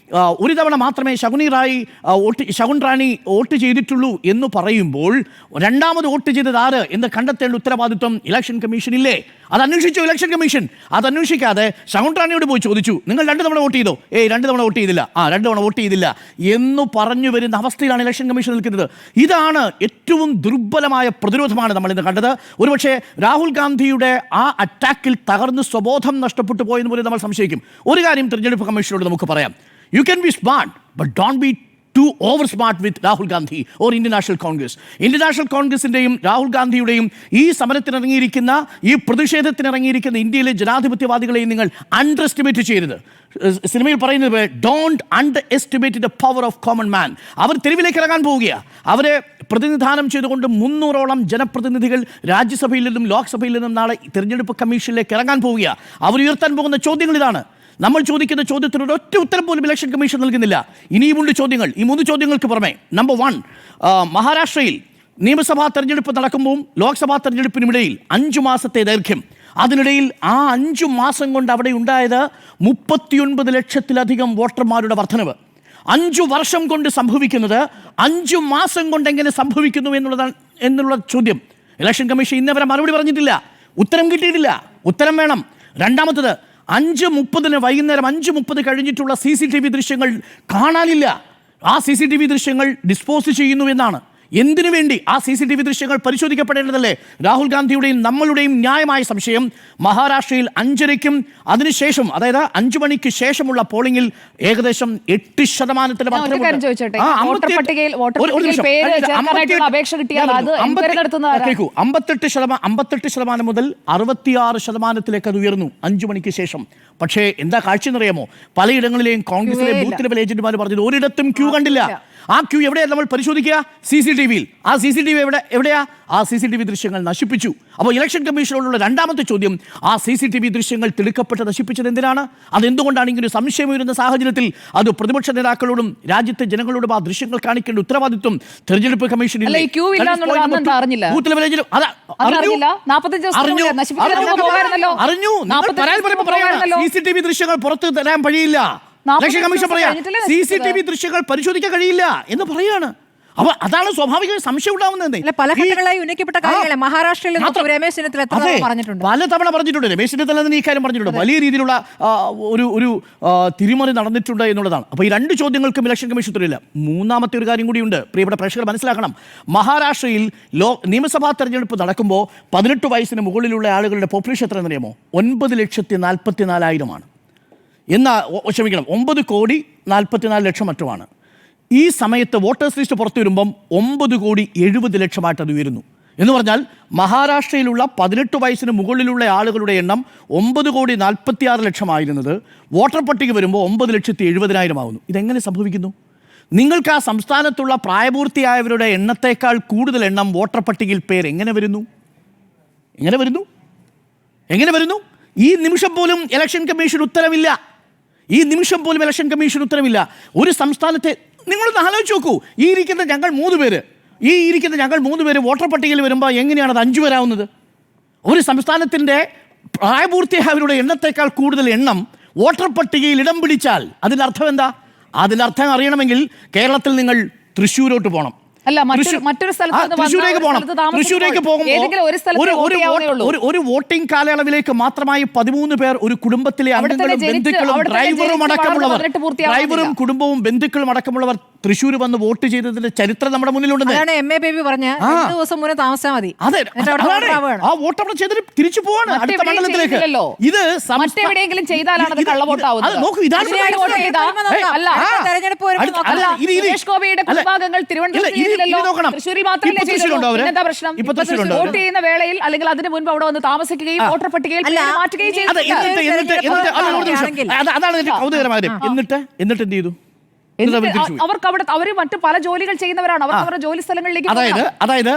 ഒരു തവണ മാത്രമേ ശകുൻ റാണി വോട്ട് ചെയ്തിട്ടുള്ളൂ എന്ന് പറയുമ്പോൾ രണ്ടാമത് വോട്ട് ചെയ്തത് ആര് എന്ന് കണ്ടെത്തേണ്ട ഉത്തരവാദിത്വം ഇലക്ഷൻ കമ്മീഷൻ ഇല്ലേ? അത് അന്വേഷിച്ചോ ഇലക്ഷൻ കമ്മീഷൻ? അത് അന്വേഷിക്കാതെ ശകുൻ റാണിയോട് പോയി ചോദിച്ചു, നിങ്ങൾ 2 തവണ വോട്ട് ചെയ്തോ? 2 തവണ വോട്ട് ചെയ്തില്ല. 2 തവണ വോട്ട് ചെയ്തില്ല എന്ന് പറഞ്ഞു വരുന്ന അവസ്ഥയിലാണ് ഇലക്ഷൻ കമ്മീഷൻ നിൽക്കുന്നത്. ഇതാണ് ഏറ്റവും ദുർബലമായ പ്രതിരോധമാണ് നമ്മൾ ഇന്ന് കണ്ടത്. ഒരുപക്ഷെ രാഹുൽ ഗാന്ധിയുടെ ആ അറ്റാക്കിൽ തകർന്ന് സ്വബോധം നഷ്ടപ്പെട്ടു പോയെന്ന് പോലും നമ്മൾ സംശയിക്കും. ഒരു കാര്യം തെരഞ്ഞെടുപ്പ് കമ്മീഷനോട് നമുക്ക് പറയാം, you can be smart but don't be too over smart with Rahul Gandhi or Indian National Congress. Indian National Congressiന്റെയും Rahul ഗാന്ധിയുടെയും ഈ സമരത്തിനിറങ്ങിയിരിക്കുന്ന, ഈ പ്രതിഷേധത്തിനിറങ്ങിയിരിക്കുന്ന ഇന്ത്യയിലെ ജനാധിപത്യവാദികളെയും നിങ്ങൾ അണ്ടർ എസ്റ്റിമേറ്റ് ചെയ്യരുത്. സിനിമയിൽ പറയുന്നത് don't underestimate the power of common man. അവർ തെരുവിലേക്ക് ഇറങ്ങാൻ പോവുകയാണ്. അവരെ പ്രതിനിധാനം ചെയ്തുകൊണ്ട് 300ഓളം ജനപ്രതിനിധികൾ രാജ്യസഭയിൽ നിന്നും ലോക്സഭയിൽ നിന്നും നാളെ തെരഞ്ഞെടുപ്പ് കമ്മീഷനിലേക്ക് ഇറങ്ങാൻ പോവുകയാണ്. അവർ ഉയർത്താൻ പോകുന്ന ചോദ്യങ്ങൾ ഇതാണ്. നമ്മൾ ചോദിക്കുന്ന ചോദ്യത്തിനോട് ഒറ്റ ഉത്തരം പോലും ഇലക്ഷൻ കമ്മീഷൻ നൽകുന്നില്ല. ഇനിയുമുണ്ട് ചോദ്യങ്ങൾ. ഈ 3 ചോദ്യങ്ങൾക്ക് പുറമെ നമ്പർ 1, മഹാരാഷ്ട്രയിൽ നിയമസഭാ തെരഞ്ഞെടുപ്പ് നടക്കുമ്പോൾ ലോക്സഭാ തെരഞ്ഞെടുപ്പിനുമിടയിൽ 5 മാസത്തെ ദൈർഘ്യം. അതിനിടയിൽ ആ 5 മാസം കൊണ്ട് അവിടെ ഉണ്ടായത് 39 ലക്ഷത്തിലധികം വോട്ടർമാരുടെ വർധനവ്. 5 വർഷം കൊണ്ട് സംഭവിക്കുന്നത് 5 മാസം കൊണ്ട് എങ്ങനെ സംഭവിക്കുന്നു എന്നുള്ള ചോദ്യം ഇലക്ഷൻ കമ്മീഷൻ ഇന്നവരെ മറുപടി പറഞ്ഞിട്ടില്ല. ഉത്തരം കിട്ടിയിട്ടില്ല. ഉത്തരം വേണം. രണ്ടാമത്തത്, 5:30 വൈകുന്നേരം 5:30 കഴിഞ്ഞിട്ടുള്ള CCTV ദൃശ്യങ്ങൾ കാണാനില്ല. ആ CCTV ദൃശ്യങ്ങൾ ഡിസ്പോസ് ചെയ്യുന്നു എന്നാണ്. എന്തിനു വേണ്ടി ആ CCTV ദൃശ്യങ്ങൾ പരിശോധിക്കപ്പെടേണ്ടതല്ലേ? രാഹുൽ ഗാന്ധിയുടെയും നമ്മളുടെയും ന്യായമായ സംശയം മഹാരാഷ്ട്രയിൽ 5:30-ക്കും അതിനുശേഷം, അതായത് 5 മണിക്ക് ശേഷമുള്ള പോളിംഗിൽ ഏകദേശം 8% ഞാൻ ഒരു കാര്യം ചോദിച്ചോട്ടെ? വോട്ടർ പട്ടികയിൽ പേര് ചേർക്കാനായിട്ടുള്ള അപേക്ഷ കിട്ടിയാൽ അത് എൻക്വയറി നടത്തുന്നത് ആരാ? 58% മുതൽ 66% അത് ഉയർന്നു 5 മണിക്ക് ശേഷം. പക്ഷേ എന്താ കാഴ്ച എന്നറിയാമോ? പലയിടങ്ങളിലെയും കോൺഗ്രസിലെ ബൂത്ത് ലെവൽ ഏജന്റുമാർ പറഞ്ഞത് ഒരിടത്തും ക്യൂ കണ്ടില്ല. ആ ക്യൂ എവിടെയാണ് നമ്മൾ പരിശോധിക്കുക? CCTV-യിൽ. ആ CCTV എവിടെയാ? ആ CCTV ദൃശ്യങ്ങൾ നശിപ്പിച്ചു. അപ്പോൾ ഇലക്ഷൻ കമ്മീഷനോടുള്ള രണ്ടാമത്തെ ചോദ്യം, ആ CCTV ദൃശ്യങ്ങൾ തിടുക്കപ്പെട്ട് നശിപ്പിച്ചത് എന്തിനാണ്? അതെന്തുകൊണ്ടാണ്? ഇങ്ങനെ ഒരു സംശയം വരുന്ന സാഹചര്യത്തിൽ അത് പ്രതിപക്ഷ നേതാക്കളോടും രാജ്യത്തെ ജനങ്ങളോടും ആ ദൃശ്യങ്ങൾ കാണിക്കേണ്ട ഉത്തരവാദിത്വം തെരഞ്ഞെടുപ്പ് കമ്മീഷനിൽ CCTV ദൃശ്യങ്ങൾ പുറത്ത് തരാൻ കഴിയില്ല. ഇലക്ഷൻ കമ്മീഷൻ പറയാ CCTV ദൃശ്യങ്ങൾ പരിശോധിക്കാൻ കഴിയില്ല എന്ന് പറയാണ്. അപ്പൊ അതാണ് സ്വാഭാവിക സംശയം ഉണ്ടാവുന്നത്. പല ഘട്ടങ്ങളായി ഉന്നയിക്കപ്പെട്ട കാര്യങ്ങളെ മഹാരാഷ്ട്രയിൽ രമേശ് ചെന്നിത്തല പറഞ്ഞിട്ടുണ്ട്, പലതവണ പറഞ്ഞിട്ടുണ്ട്. രമേശ് ചെന്നിത്തല തന്നെ ഈ കാര്യം പറഞ്ഞിട്ടുണ്ട്. വലിയ രീതിയിലുള്ള ഒരു തിരിമറി നടന്നിട്ടുണ്ട് എന്നുള്ളതാണ്. അപ്പോൾ ഈ രണ്ട് ചോദ്യങ്ങൾക്കും ഇലക്ഷൻ കമ്മീഷൻ ഉത്തരവില്ല. മൂന്നാമത്തെ ഒരു കാര്യം കൂടിയുണ്ട്, പ്രിയപ്പെട്ട പ്രേക്ഷകർ മനസ്സിലാക്കണം. മഹാരാഷ്ട്രയിൽ നിയമസഭാ തെരഞ്ഞെടുപ്പ് നടക്കുമ്പോൾ 18 വയസ്സിന് മുകളിലുള്ള ആളുകളുടെ പോപ്പുലേഷൻ എത്ര എന്നറിയാമോ? 9,44,000 ക്ഷമിക്കണം, 9,44,00,000 മറ്റുമാണ്. ഈ സമയത്ത് വോട്ടേഴ്സ് ലിസ്റ്റ് പുറത്തു വരുമ്പം 9,70,00,000 അത് ഉയരുന്നു. എന്ന് പറഞ്ഞാൽ മഹാരാഷ്ട്രയിലുള്ള 18 വയസ്സിന് മുകളിലുള്ള ആളുകളുടെ എണ്ണം 9,46,00,000 ആയിരുന്നത് വോട്ടർ പട്ടിക വരുമ്പോൾ 9,70,000 ആവുന്നു. ഇതെങ്ങനെ സംഭവിക്കുന്നു? നിങ്ങൾക്ക് ആ സംസ്ഥാനത്തുള്ള പ്രായപൂർത്തിയായവരുടെ എണ്ണത്തേക്കാൾ കൂടുതൽ എണ്ണം വോട്ടർ പട്ടികയിൽ പേര് എങ്ങനെ വരുന്നു? ഈ നിമിഷം പോലും ഇലക്ഷൻ കമ്മീഷൻ ഉത്തരവില്ല. ഒരു സംസ്ഥാനത്തെ നിങ്ങളൊന്ന് ആലോചിച്ച് നോക്കൂ. ഈ ഇരിക്കുന്ന ഞങ്ങൾ 3 പേര് വോട്ടർ പട്ടികയിൽ വരുമ്പോൾ എങ്ങനെയാണ് അത് 5 പേരാവുന്നത്? ഒരു സംസ്ഥാനത്തിൻ്റെ പ്രായപൂർത്തിയായവരുടെ എണ്ണത്തേക്കാൾ കൂടുതൽ എണ്ണം വോട്ടർ പട്ടികയിൽ ഇടം പിടിച്ചാൽ അതിനർത്ഥം എന്താ? അതിനർത്ഥം അറിയണമെങ്കിൽ കേരളത്തിൽ നിങ്ങൾ തൃശ്ശൂരോട്ട് പോകണം. അല്ല, മറ്റൊരു തൃശ്ശൂരേക്ക് പോകുമ്പോൾ ഒരു വോട്ടിംഗ് കാലയളവിലേക്ക് മാത്രമായി 13 പേർ ഒരു കുടുംബത്തിലെ അംഗങ്ങളും ബന്ധുക്കളും ഡ്രൈവറും കുടുംബവും ബന്ധുക്കളും അടക്കമുള്ളവർ തൃശ്ശൂർ വന്ന് വോട്ട് ചെയ്തതിന്റെ ചരിത്രം നമ്മുടെ മുന്നിലുണ്ട്. MA ബേബി പറഞ്ഞ ദിവസം മുന്നേ താമസിച്ചാൽ മതി. അതെ, ആ വോട്ട് അവിടെ ചെയ്തിട്ട് തിരിച്ചു പോവാണ് അടുത്ത മണ്ഡലത്തിലേക്ക്. ഇത് മറ്റെവിടെയെങ്കിലും ചെയ്താലാണ് നോക്കൂ, ഇതാണ് സുരേഷ് ഗോപിയുടെ കുടുംബാംഗങ്ങൾ തിരുവനന്തപുരത്ത് വോട്ട് ചെയ്യുന്ന വേളയിൽ അല്ലെങ്കിൽ അതിന് മുൻപ് അവിടെ വന്ന് താമസിക്കുകയും വോട്ടർ പട്ടികയിൽ മാറ്റുകയും ചെയ്തു. അതാണ് കൗതുകരമായ. എന്നിട്ട് എന്ത് ചെയ്തു? അവര് മറ്റു പല ജോലികൾ ചെയ്യുന്നവരാണ്. അവർ അവരുടെ ജോലി സ്ഥലങ്ങളിലേക്ക് അതായത്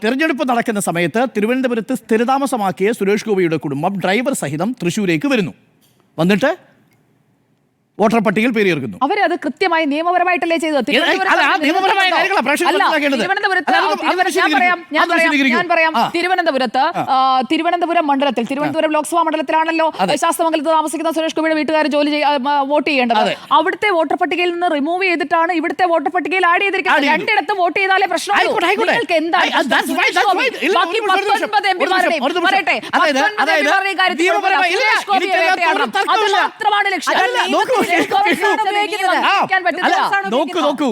തെരഞ്ഞെടുപ്പ് നടക്കുന്ന സമയത്ത് തിരുവനന്തപുരത്ത് സ്ഥിരതാമസമാക്കിയ സുരേഷ് ഗോപിയുടെ കുടുംബം ഡ്രൈവർ സഹിതം തൃശ്ശൂരേക്ക് വരുന്നു. വന്നിട്ട് വോട്ടർ പട്ടികയിൽ പേര് ചേർക്കുന്നു. അവരത് കൃത്യമായി നിയമപരമായിട്ടല്ലേ ചെയ്തത്? തിരുവനന്തപുരം മണ്ഡലത്തിൽ, തിരുവനന്തപുരം ലോക്സഭാ മണ്ഡലത്തിലാണല്ലോ ശാസ്തമംഗലത്ത് താമസിക്കുന്ന സുരേഷ് ഗോപിയുടെ വീട്ടുകാർ വോട്ട് ചെയ്യേണ്ടത്. അവിടുത്തെ വോട്ടർ പട്ടികയിൽ നിന്ന് റിമൂവ് ചെയ്തിട്ടാണ് ഇവിടുത്തെ വോട്ടർ പട്ടികയിൽ ആഡ് ചെയ്തിരിക്കുന്നത്. രണ്ടിടത്ത് വോട്ട് ചെയ്താലേ പ്രശ്നമുള്ളൂ. നിങ്ങൾക്ക് എന്താണ് നോക്കൂ.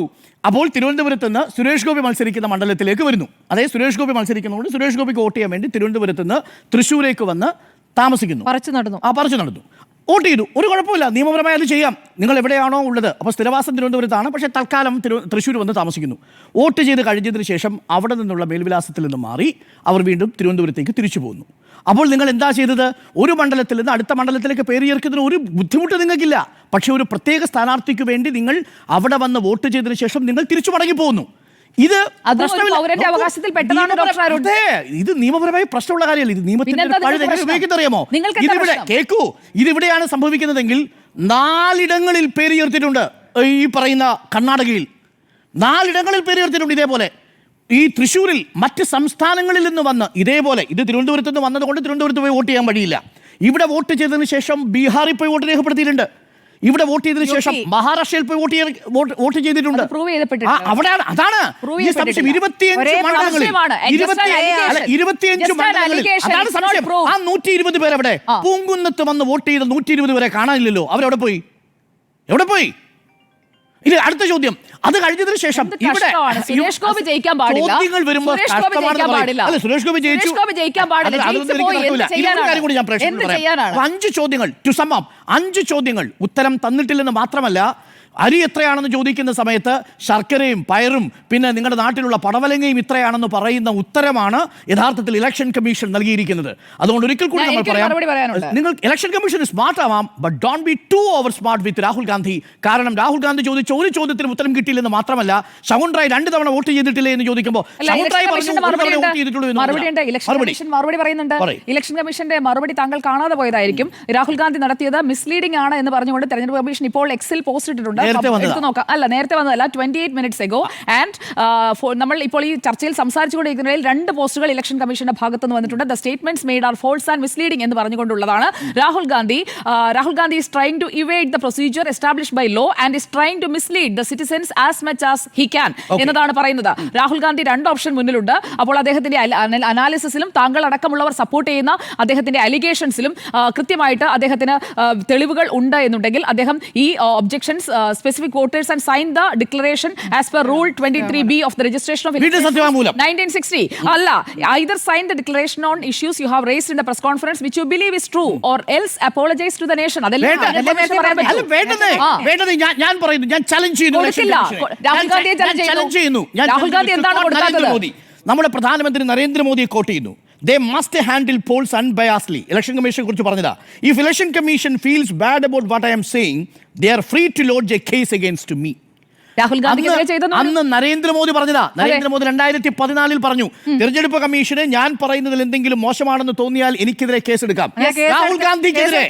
അപ്പോൾ തിരുവനന്തപുരത്ത് നിന്ന് സുരേഷ് ഗോപി മത്സരിക്കുന്ന മണ്ഡലത്തിലേക്ക് വരുന്നു. അതായത് സുരേഷ് ഗോപി മത്സരിക്കുന്നതുകൊണ്ട് സുരേഷ് ഗോപിക്ക് വോട്ട് ചെയ്യാൻ വേണ്ടി തിരുവനന്തപുരത്ത് നിന്ന് തൃശ്ശൂരേക്ക് വന്ന് താമസിക്കുന്നു. പറിച്ചു നടന്നു. വോട്ട് ചെയ്തു. ഒരു കുഴപ്പമില്ല, നിയമപരമായി അത് ചെയ്യാം. നിങ്ങൾ എവിടെയാണോ ഉള്ളത്, അപ്പോൾ സ്ഥിരവാസം തിരുവനന്തപുരത്താണ്, പക്ഷേ തൽക്കാലം തൃശ്ശൂർ വന്ന് താമസിക്കുന്നു. വോട്ട് ചെയ്ത് കഴിഞ്ഞതിന് ശേഷം അവിടെ നിന്നുള്ള മേൽവിലാസത്തിൽ നിന്ന് മാറി അവർ വീണ്ടും തിരുവനന്തപുരത്തേക്ക് തിരിച്ചു പോകുന്നു. അപ്പോൾ നിങ്ങൾ എന്താ ചെയ്തത്? ഒരു മണ്ഡലത്തിൽ നിന്ന് അടുത്ത മണ്ഡലത്തിലേക്ക് പേര് ചേർക്കുന്നതിന് ഒരു ബുദ്ധിമുട്ട് നിങ്ങൾക്കില്ല. പക്ഷേ ഒരു പ്രത്യേക സ്ഥാനാർത്ഥിക്ക് വേണ്ടി നിങ്ങൾ അവിടെ വന്ന് വോട്ട് ചെയ്തതിന് ശേഷം നിങ്ങൾ തിരിച്ചു മടങ്ങി പോകുന്നു. ഇത് നിയമപരമായി പ്രശ്നമുള്ള കാര്യമല്ല. ഇത് നിയമത്തിന്റെ ഉപയോഗിക്കുന്നറിയാമോ? കേൾക്കൂ, ഇതിവിടെയാണ് സംഭവിക്കുന്നതെങ്കിൽ 4 ഇടങ്ങളിൽ പേര് ചേർത്തിട്ടുണ്ട്. ഈ പറയുന്ന കർണാടകയിൽ 4 ഇടങ്ങളിൽ പേര് ചേർത്തിട്ടുണ്ട്. ഇതേപോലെ ഈ തൃശ്ശൂരിൽ മറ്റ് സംസ്ഥാനങ്ങളിൽ നിന്ന് വന്ന് ഇതേപോലെ, ഇത് തിരുവനന്തപുരത്ത് നിന്ന് വന്നതുകൊണ്ട് തിരുവനന്തപുരത്ത് പോയി വോട്ട് ചെയ്യാൻ വഴിയില്ല. ഇവിടെ വോട്ട് ചെയ്തതിന് ശേഷം ബീഹാറിൽ പോയി വോട്ട് രേഖപ്പെടുത്തിയിട്ടുണ്ട്. ഇവിടെ വോട്ട് ചെയ്തതിനു ശേഷം മഹാരാഷ്ട്രയിൽ പോയി വോട്ട് ചെയ്തിട്ടുണ്ട്. അവിടെയാണ്, അതാണ് ഈ സംശയം. 25 മണ്ഡലങ്ങളിൽ അതാണ് സംശയം. ആ 120 പേര് അവിടെ പൂങ്കുന്നത്ത് വന്ന് വോട്ട് ചെയ്ത 120 പേരെ കാണാനില്ലല്ലോ. അവരെവിടെ പോയി? ഇനി അടുത്ത ചോദ്യം, അത് കഴിഞ്ഞതിന് ശേഷം ഇവിടെ കഷ്ടമാണ്. സുരേഷ് ഗോപി ജയിക്കാൻ പാടില്ല. ചോദ്യങ്ങൾ വരുമ്പോൾ സുരേഷ് ഗോപി കഷ്ടമാണെന്ന് ജയിക്കാൻ പറയും. പാടില്ല. അല്ല, സുരേഷ് ഗോപി ജയിച്ചു. സുരേഷ് ഗോപി ജയിക്കാൻ പാടില്ല. അതൊന്നും ജയിച്ചു എനിക്ക് പോയി. നടക്കൂല. എന്ത് ഇനി ഒരു കാര്യം കൂടി ഞാൻ ചെയ്യാനാണ്? പ്രേക്ഷകരോട് എന്ത് പറയാം. ചെയ്യാനാണ്? അപ്പൊ 5 ചോദ്യങ്ങൾ, ടു സം അപ്പ്, 5 ചോദ്യങ്ങൾ ഉത്തരം തന്നിട്ടില്ലെന്ന് മാത്രമല്ല, അരി എത്രയാണെന്ന് ചോദിക്കുന്ന സമയത്ത് ശർക്കരയും പയറും പിന്നെ നിങ്ങളുടെ നാട്ടിലുള്ള പടവലങ്ങയും ഇത്രയാണെന്ന് പറയുന്ന ഉത്തരമാണ് യഥാർത്ഥത്തിൽ ഇലക്ഷൻ കമ്മീഷൻ നൽകിയിരിക്കുന്നത്. അതുകൊണ്ട് ഒരിക്കൽ കൂടി നമ്മൾ എനിക്കൊരു മറുപടി പറയാനുണ്ട്. നിങ്ങൾ ഇലക്ഷൻ കമ്മീഷൻ സ്മാർട്ട് ആവാം, but don't be too over smart with Rahul Gandhi. കാരണം രാഹുൽ ഗാന്ധി ചോദിച്ച ഒരു ചോദ്യത്തിനും ഉത്തരം കിട്ടിയില്ലെന്ന് മാത്രമല്ല, ശകുൻറായ് 2 തവണ വോട്ട് ചെയ്തിട്ടില്ലേ എന്ന് ചോദിക്കുമ്പോൾ ശകുൻറായ് പറഞ്ഞു ഒരു തവണ വോട്ട് ചെയ്തിട്ടുള്ളൂ എന്ന് മറുപടിയുണ്ട്. ഇലക്ഷൻ കമ്മീഷൻ മറുപടി പറയുന്നുണ്ട്. ഇലക്ഷൻ കമ്മീഷന്റെ മറുപടി താങ്കൾ കാണാതെ പോയതായിരിക്കും. രാഹുൽ ഗാന്ധി നടത്തിയത് മിസ്ലീഡിംഗ് ആണ് എന്ന് പറഞ്ഞുകൊണ്ട് തെരഞ്ഞെടുപ്പ് കമ്മീഷൻ ഇപ്പോൾ എക്സിൽ പോസ്റ്റ് ഇട്ടിട്ടുണ്ട്. എടുത്ത് നോക്കാം. അല്ല, നേരത്തെ വന്നതല്ല, 28 minutes ago. ആൻഡ് നമ്മൾ ഇപ്പോൾ ഈ ചർച്ചയിൽ സംസാരിച്ചുകൊണ്ടിരിക്കുന്നതിൽ 2 പോസ്റ്റുകൾ ഇലക്ഷൻ കമ്മീഷന്റെ ഭാഗത്ത് നിന്ന് വന്നിട്ടുണ്ട്. The statements made are false and misleading എന്ന് പറഞ്ഞുകൊണ്ടുള്ളതാണ്. Rahul Gandhi is trying to evade the procedure established by law and is trying to mislead the citizens as much as he can എന്നതാണ് പറയുന്നത്. രാഹുൽ ഗാന്ധി 2 ഓപ്ഷൻ മുന്നിലുണ്ട്. അപ്പോൾ അദ്ദേഹത്തിന്റെ അനാലിസിസിലും താങ്കൾ അടക്കമുള്ളവർ സപ്പോർട്ട് ചെയ്യുന്ന അദ്ദേഹത്തിന്റെ അലിഗേഷൻസിലും കൃത്യമായിട്ട് അദ്ദേഹത്തിന് തെളിവുകൾ ഉണ്ട് എന്നുണ്ടെങ്കിൽ അദ്ദേഹം ഈ objections specific voters and sign the declaration as per rule 23B of the registration of elections 1960 alla either sign the declaration on issues you have raised in the press conference which you believe is true or else apologize to the nation ഞാൻ challenge ചെയ്യുന്നു. രാഹുൽ ഗാന്ധി എന്താണ് കൊടുക്കാത്തത്? നമ്മുടെ പ്രധാനമന്ത്രി നരേന്ദ്രമോദിയെ coat ചെയ്യുന്നു. They must handle polls unbiasedly. Election കമ്മീഷനെ കുറിച്ച് പറഞ്ഞതാ. If election commission feels bad about what I am saying, they are free to lodge a case against me. Rahul Gandhi അന്ന് നരേന്ദ്രമോദി പറഞ്ഞതാ. നരേന്ദ്രമോദി 2014 പറഞ്ഞു, തെരഞ്ഞെടുപ്പ് കമ്മീഷന് ഞാൻ പറയുന്നതിൽ എന്തെങ്കിലും മോശമാണെന്ന് തോന്നിയാൽ എനിക്കെതിരെ കേസെടുക്കാം. രാഹുൽ ഗാന്ധിക്കെതിരെ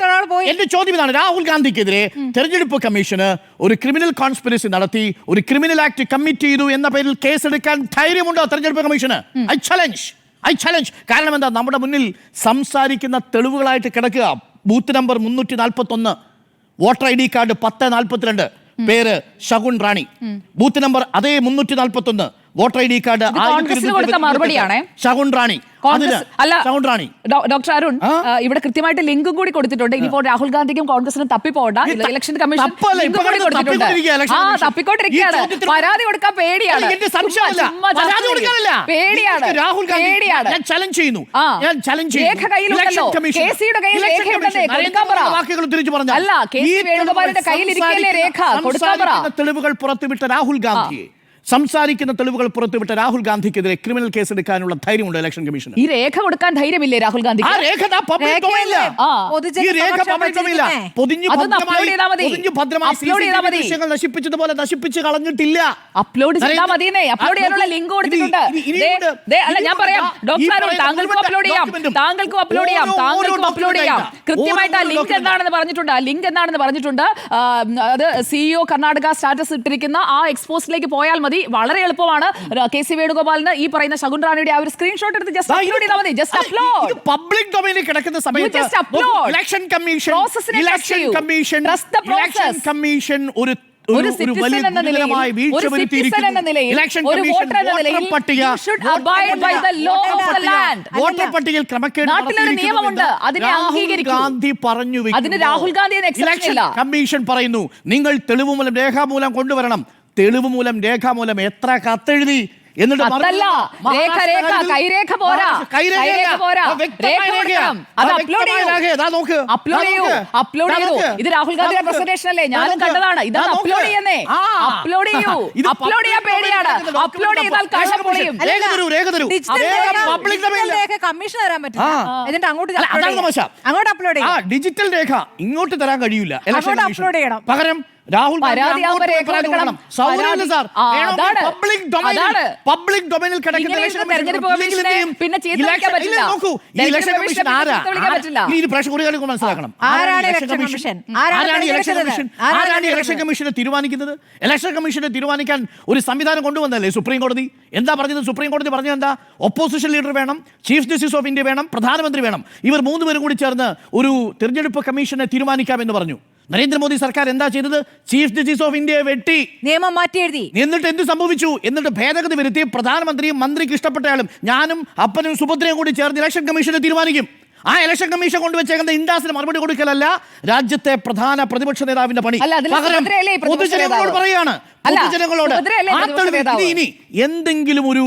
എന്റെ ചോദ്യം ഇതാണ്, രാഹുൽ ഗാന്ധിക്കെതിരെ തെരഞ്ഞെടുപ്പ് കമ്മീഷന് ഒരു ക്രിമിനൽ കോൺസ്പിറസി നടത്തി, ഒരു ക്രിമിനൽ ആക്ട് കമ്മിറ്റ് ചെയ്തു എന്ന പേരിൽ കേസെടുക്കാൻ ധൈര്യമുണ്ടോ തെരഞ്ഞെടുപ്പ് കമ്മീഷന്? I challenge. കാരണം എന്താ, നമ്മുടെ മുന്നിൽ സംസാരിക്കുന്ന തെളിവുകളായിട്ട് കിടക്കുക. Booth number 341, voter ID card 1042, പേര് ശകുൻ റാണി. ബൂത്ത് നമ്പർ അതേ 341, വോട്ടർ ID കാർഡ് ശകുൻ റാണി. ഡോക്ടർ അരുൺ, ഇവിടെ കൃത്യമായിട്ട് ലിങ്കും കൂടി കൊടുത്തിട്ടുണ്ട്. ഇനിയിപ്പോൾ രാഹുൽ ഗാന്ധിക്കും കോൺഗ്രസിനും തപ്പിപ്പോണ്ട. Election commission തപ്പിക്കൊണ്ടിരിക്കുകയാണ്. പരാതി കൊടുക്കാൻ പേടിയാണ്. രേഖ കയ്യിലുണ്ടല്ലോ. KCയുടെ കയ്യിൽ രേഖയുണ്ടെന്നേ, കൊടുക്കാൻ പറ. അല്ല, KC വേണുഗോപാലിന്റെ കയ്യിലിരിക്കല്ലേ രേഖ, കൊടുക്കാൻ പറ. തെളിവുകൾ പുറത്തുവിട്ട രാഹുൽ ഗാന്ധിയെ, സംസാരിക്കുന്ന തെളിവുകൾ പുറത്തുവിട്ട രാഹുൽ ഗാന്ധിക്കെതിരെ ക്രിമിനൽ കേസ് എടുക്കാനുള്ള ധൈര്യമുണ്ട് ഇലക്ഷൻ കമ്മീഷൻ. ഈ രേഖ കൊടുക്കാൻ ധൈര്യമില്ലേ രാഹുൽ ഗാന്ധി? നശിപ്പിച്ചതുപോലെ നശിപ്പിച്ച് കളഞ്ഞിട്ടില്ല. അപ്ലോഡ് ചെയ്താൽ മതിയെന്നേ. അപ്ലോഡ് ചെയ്യാനുള്ള ലിങ്ക് കൊടുത്തിട്ടുണ്ട്. അല്ല, ഞാൻ പറയാം ഡോക്ടർ, താങ്കൾക്കും അപ്ലോഡ് ചെയ്യാം, താങ്കൾക്കും അപ്ലോഡ് ചെയ്യാം, താങ്കൾക്കും അപ്ലോഡ് ചെയ്യാം. കൃത്യമായിട്ട് ആ ലിങ്ക് എന്താണെന്ന് പറഞ്ഞിട്ടുണ്ട്. ആ ലിങ്ക് എന്താണെന്ന് പറഞ്ഞിട്ടുണ്ട്. അത് CEO കർണാടക സ്റ്റാറ്റസ് ഇട്ടിരിക്കുന്ന ആ എക്സ്പോസിലേക്ക് പോയാൽ മതി. വളരെ എളുപ്പമാണ്. KC വേണുഗോപാലിന് ഈ പറയുന്ന ശകുൻ റാണിയുടെ ആ ഒരു സ്ക്രീൻഷോട്ട് എടുത്ത് ജസ്റ്റ് അപ്ലോഡ് ചെയ്താൽ മതി. Just upload. പബ്ലിക് ഡൊമൈനിൽ കിടക്കുന്ന സമയത്ത് ഇലക്ഷൻ കമ്മീഷൻ ഒരു സിറ്റിസൺ എന്ന നിലയിൽ വോട്ടർ പട്ടികയിൽ ക്രമക്കേട് നിയമമുണ്ട്, അതിനെ അംഗീകരിക്കും. ഗാന്ധി പറഞ്ഞു, അതിന് രാഹുൽ ഗാന്ധി ഇലക്ഷൻ കമ്മീഷൻ പറയുന്നു, നിങ്ങൾ തെളിവ് മൂലം രേഖാമൂലം കൊണ്ടുവരണം. തെളിവ് മൂലം രേഖാമൂലം എത്ര കത്തെഴുതി എന്നിട്ട് ഇത് രാഹുൽ ഗാന്ധിയുടെ പ്രസന്റേഷൻ അല്ലേ? ഞാനും കണ്ടതാണ്. ഇത് അപ്ലോഡ് ചെയ്യുന്നേ. അപ്ലോഡ് ചെയ്യൂ. അപ്ലോഡ് ചെയ്യാൻ പേടിയാണ്. അപ്ലോഡ് ചെയ്താൽ കാശ് പൊളിയും. കമ്മീഷൻ തരാൻ പറ്റില്ല. എന്നിട്ട് അങ്ങോട്ട് അപ്ലോഡ് ചെയ്യാം. ഡിജിറ്റൽ രേഖ ഇങ്ങോട്ട് തരാൻ കഴിയില്ല. അപ്ലോഡ് ചെയ്യണം. പകരം രാഹുൽ പബ്ലിക് ഡൊമൈനിൽ മനസ്സിലാക്കണം. ഇലക്ഷൻ കമ്മീഷനെ തീരുമാനിക്കുന്നത്? ഇലക്ഷൻ കമ്മീഷനെ തീരുമാനിക്കാൻ ഒരു സംവിധാനം കൊണ്ടുവന്നല്ലേ സുപ്രീം കോടതി? എന്താ പറഞ്ഞത്? സുപ്രീം കോടതി പറഞ്ഞത് എന്താ? ഒപ്പോസിഷൻ ലീഡർ വേണം, ചീഫ് ജസ്റ്റിസ് ഓഫ് ഇന്ത്യ വേണം, പ്രധാനമന്ത്രി വേണം. ഇവർ 3 പേരും കൂടി ചേർന്ന് ഒരു തിരഞ്ഞെടുപ്പ് കമ്മീഷനെ തീരുമാനിക്കാമെന്ന് പറഞ്ഞു. നരേന്ദ്രമോദി സർക്കാർ എന്താ ചെയ്തത്? ചീഫ് ജസ്റ്റിസ് ഓഫ് ഇന്ത്യയെ വെട്ടി, നിയമം മാറ്റി എഴുതി. എന്നിട്ട് എന്ത് സംഭവിച്ചു? എന്നിട്ട് ഭേദഗതി വരുത്തി പ്രധാനമന്ത്രിയും മന്ത്രിക്ക് ഇഷ്ടപ്പെട്ടയാളും ഞാനും അപ്പനും സുഭദ്രയും കൂടി ചേർന്ന് ഇലക്ഷൻ കമ്മീഷനെ തീരുമാനിക്കും. ആ ഇലക്ഷൻ കമ്മീഷൻ കൊണ്ടുവച്ചേക്കുന്ന ഇൻഡാസിന് മറുപടി കൊടുക്കലല്ല രാജ്യത്തെ പ്രധാന പ്രതിപക്ഷ നേതാവിന്റെ പണി. അല്ല, അതിൽ പകരം സുഭദ്രയല്ലേ ഈ പ്രതിപക്ഷ പൊതുജനങ്ങളോട് നേതാവ്? പറയാണ്, അല്ല, പൊതുജനങ്ങളോട് സുഭദ്രയല്ലേ ആ പ്രതിപക്ഷ തെളിവ് നേതാവ്? ഇനി എന്തെങ്കിലും ഒരു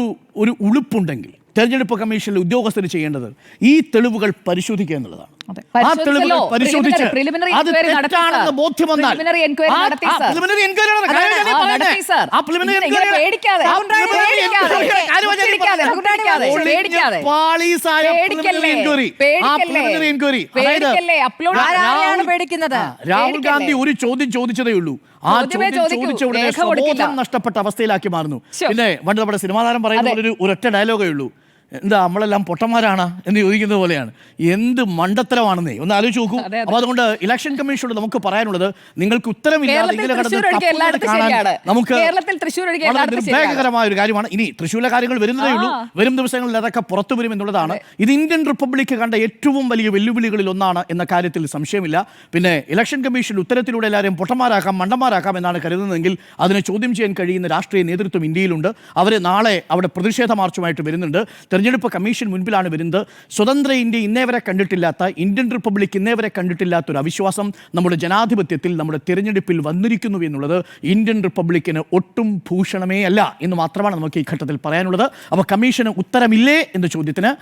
ഉളുപ്പുണ്ടെങ്കിൽ തെരഞ്ഞെടുപ്പ് കമ്മീഷനിലെ ഉദ്യോഗസ്ഥർ ചെയ്യേണ്ടത് ഈ തെളിവുകൾ പരിശോധിക്കുക എന്നുള്ളതാണ്. അതെ. ആ തെളിവുകൾ പരിശോധിച്ച് preliminary അത് inquiry നടത്തി, തെറ്റാണെന്ന് സർ. ബോധ്യം വന്നാൽ Preliminary inquiry നടത്തി, സർ. preliminary inquiry ആണ് കാര്യം ഞാൻ ആ, പറഞ്ഞത്. നടത്തി, സർ. ആ preliminary ഇങ്ങനെ inquiry- പേടിക്കാതെ, ആ preliminary പേടിക്കാതെ, inquiry കാര്യം ഞാൻ പേടിക്കാതെ, പറഞ്ഞത്. പേടിക്കാതെ, പേടിക്കാതെ. പാളീസായ preliminary inquiry. ആ preliminary inquiry. അതായത് പേടിക്കല്ലേ, upload ആരാണ് പേടിക്കുന്നത്? രാഹുൽ ഗാന്ധി ഒരു ചോദ്യം ചോദിച്ചതേ ഉള്ളൂ. ആ ചോദ്യമേ ചോദ്യം ചോദിക്കൂ, ചോദിച്ച ഉടനെ രേഖ കൊടുക്കില്ല. സ്വബോധം നഷ്ടപ്പെട്ട അവസ്ഥയിലാക്കി മാറുന്നു. ശോ. പിന്നെ പണ്ട് നമ്മുടെ സിനിമാ താരം പറയുന്ന പോലെ ഒരൊറ്റ ഡയലോഗേ ഉള്ളൂ, എന്താ നമ്മളെല്ലാം പൊട്ടന്മാരാണ് എന്ന് ചോദിക്കുന്നത് പോലെയാണ്. എന്ത് മണ്ടത്തരമാണെന്നേ ഒന്ന് ആലോചിച്ച് നോക്കൂ. അതെ, അതെ. അപ്പൊ അതുകൊണ്ട് ഇലക്ഷൻ കമ്മീഷനോട് നമുക്ക് പറയാനുള്ളത്, നിങ്ങൾക്ക് ഉത്തരമില്ലാതെ കേരളത്തിൽ ഇങ്ങനെ കിടന്ന് തൃശ്ശൂർ ഒഴികെ തപ്പുന്നത് എല്ലായിടത്തും കാണാൻ ശരിയാണ്. നമുക്ക് കേരളത്തിൽ തൃശ്ശൂർ ഒഴികെ വളരെ എല്ലായിടത്തും ശരിയാണ്. നിർഭാഗ്യകരമായ ഒരു കാര്യമാണ്. ഇനി തൃശ്ശൂരിലെ കാര്യങ്ങൾ വരുന്നതേ ഉള്ളൂ. വരും ദിവസങ്ങളിൽ അതൊക്കെ പുറത്തു വരും എന്നുള്ളതാണ്. ഇത് ഇന്ത്യൻ റിപ്പബ്ലിക് കണ്ട ഏറ്റവും വലിയ വെല്ലുവിളികളിൽ ഒന്നാണ് എന്ന കാര്യത്തിൽ സംശയമില്ല. പിന്നെ ഇലക്ഷൻ കമ്മീഷൻ ഉത്തരത്തിലൂടെ എല്ലാവരെയും പൊട്ടന്മാരാക്കാം, മണ്ടന്മാരാക്കാം എന്നാണ് കരുതുന്നതെങ്കിൽ അതിനെ ചോദ്യം ചെയ്യാൻ കഴിയുന്ന രാഷ്ട്രീയ നേതൃത്വം ഇന്ത്യയിലുണ്ട്. അവർ നാളെ അവിടെ പ്രതിഷേധ മാർച്ചുമായിട്ട് വരുന്നുണ്ട്. തെരഞ്ഞെടുപ്പ് കമ്മീഷൻ മുൻപിലാണ് വരുന്നത്. സ്വതന്ത്ര ഇന്ത്യ ഇന്നേ വരെ കണ്ടിട്ടില്ലാത്ത, ഇന്ത്യൻ റിപ്പബ്ലിക് ഇന്നേ വരെ കണ്ടിട്ടില്ലാത്ത ഒരു അവിശ്വാസം നമ്മുടെ ജനാധിപത്യത്തിൽ, നമ്മുടെ തിരഞ്ഞെടുപ്പിൽ വന്നിരിക്കുന്നു എന്നുള്ളത് ഇന്ത്യൻ റിപ്പബ്ലിക്കിന് ഒട്ടും ഭൂഷണമേ അല്ല എന്ന് മാത്രമാണ് നമുക്ക് ഈ ഘട്ടത്തിൽ പറയാനുള്ളത്. അപ്പോൾ കമ്മീഷന് ഉത്തരമില്ലേ എന്ന ചോദ്യത്തിന്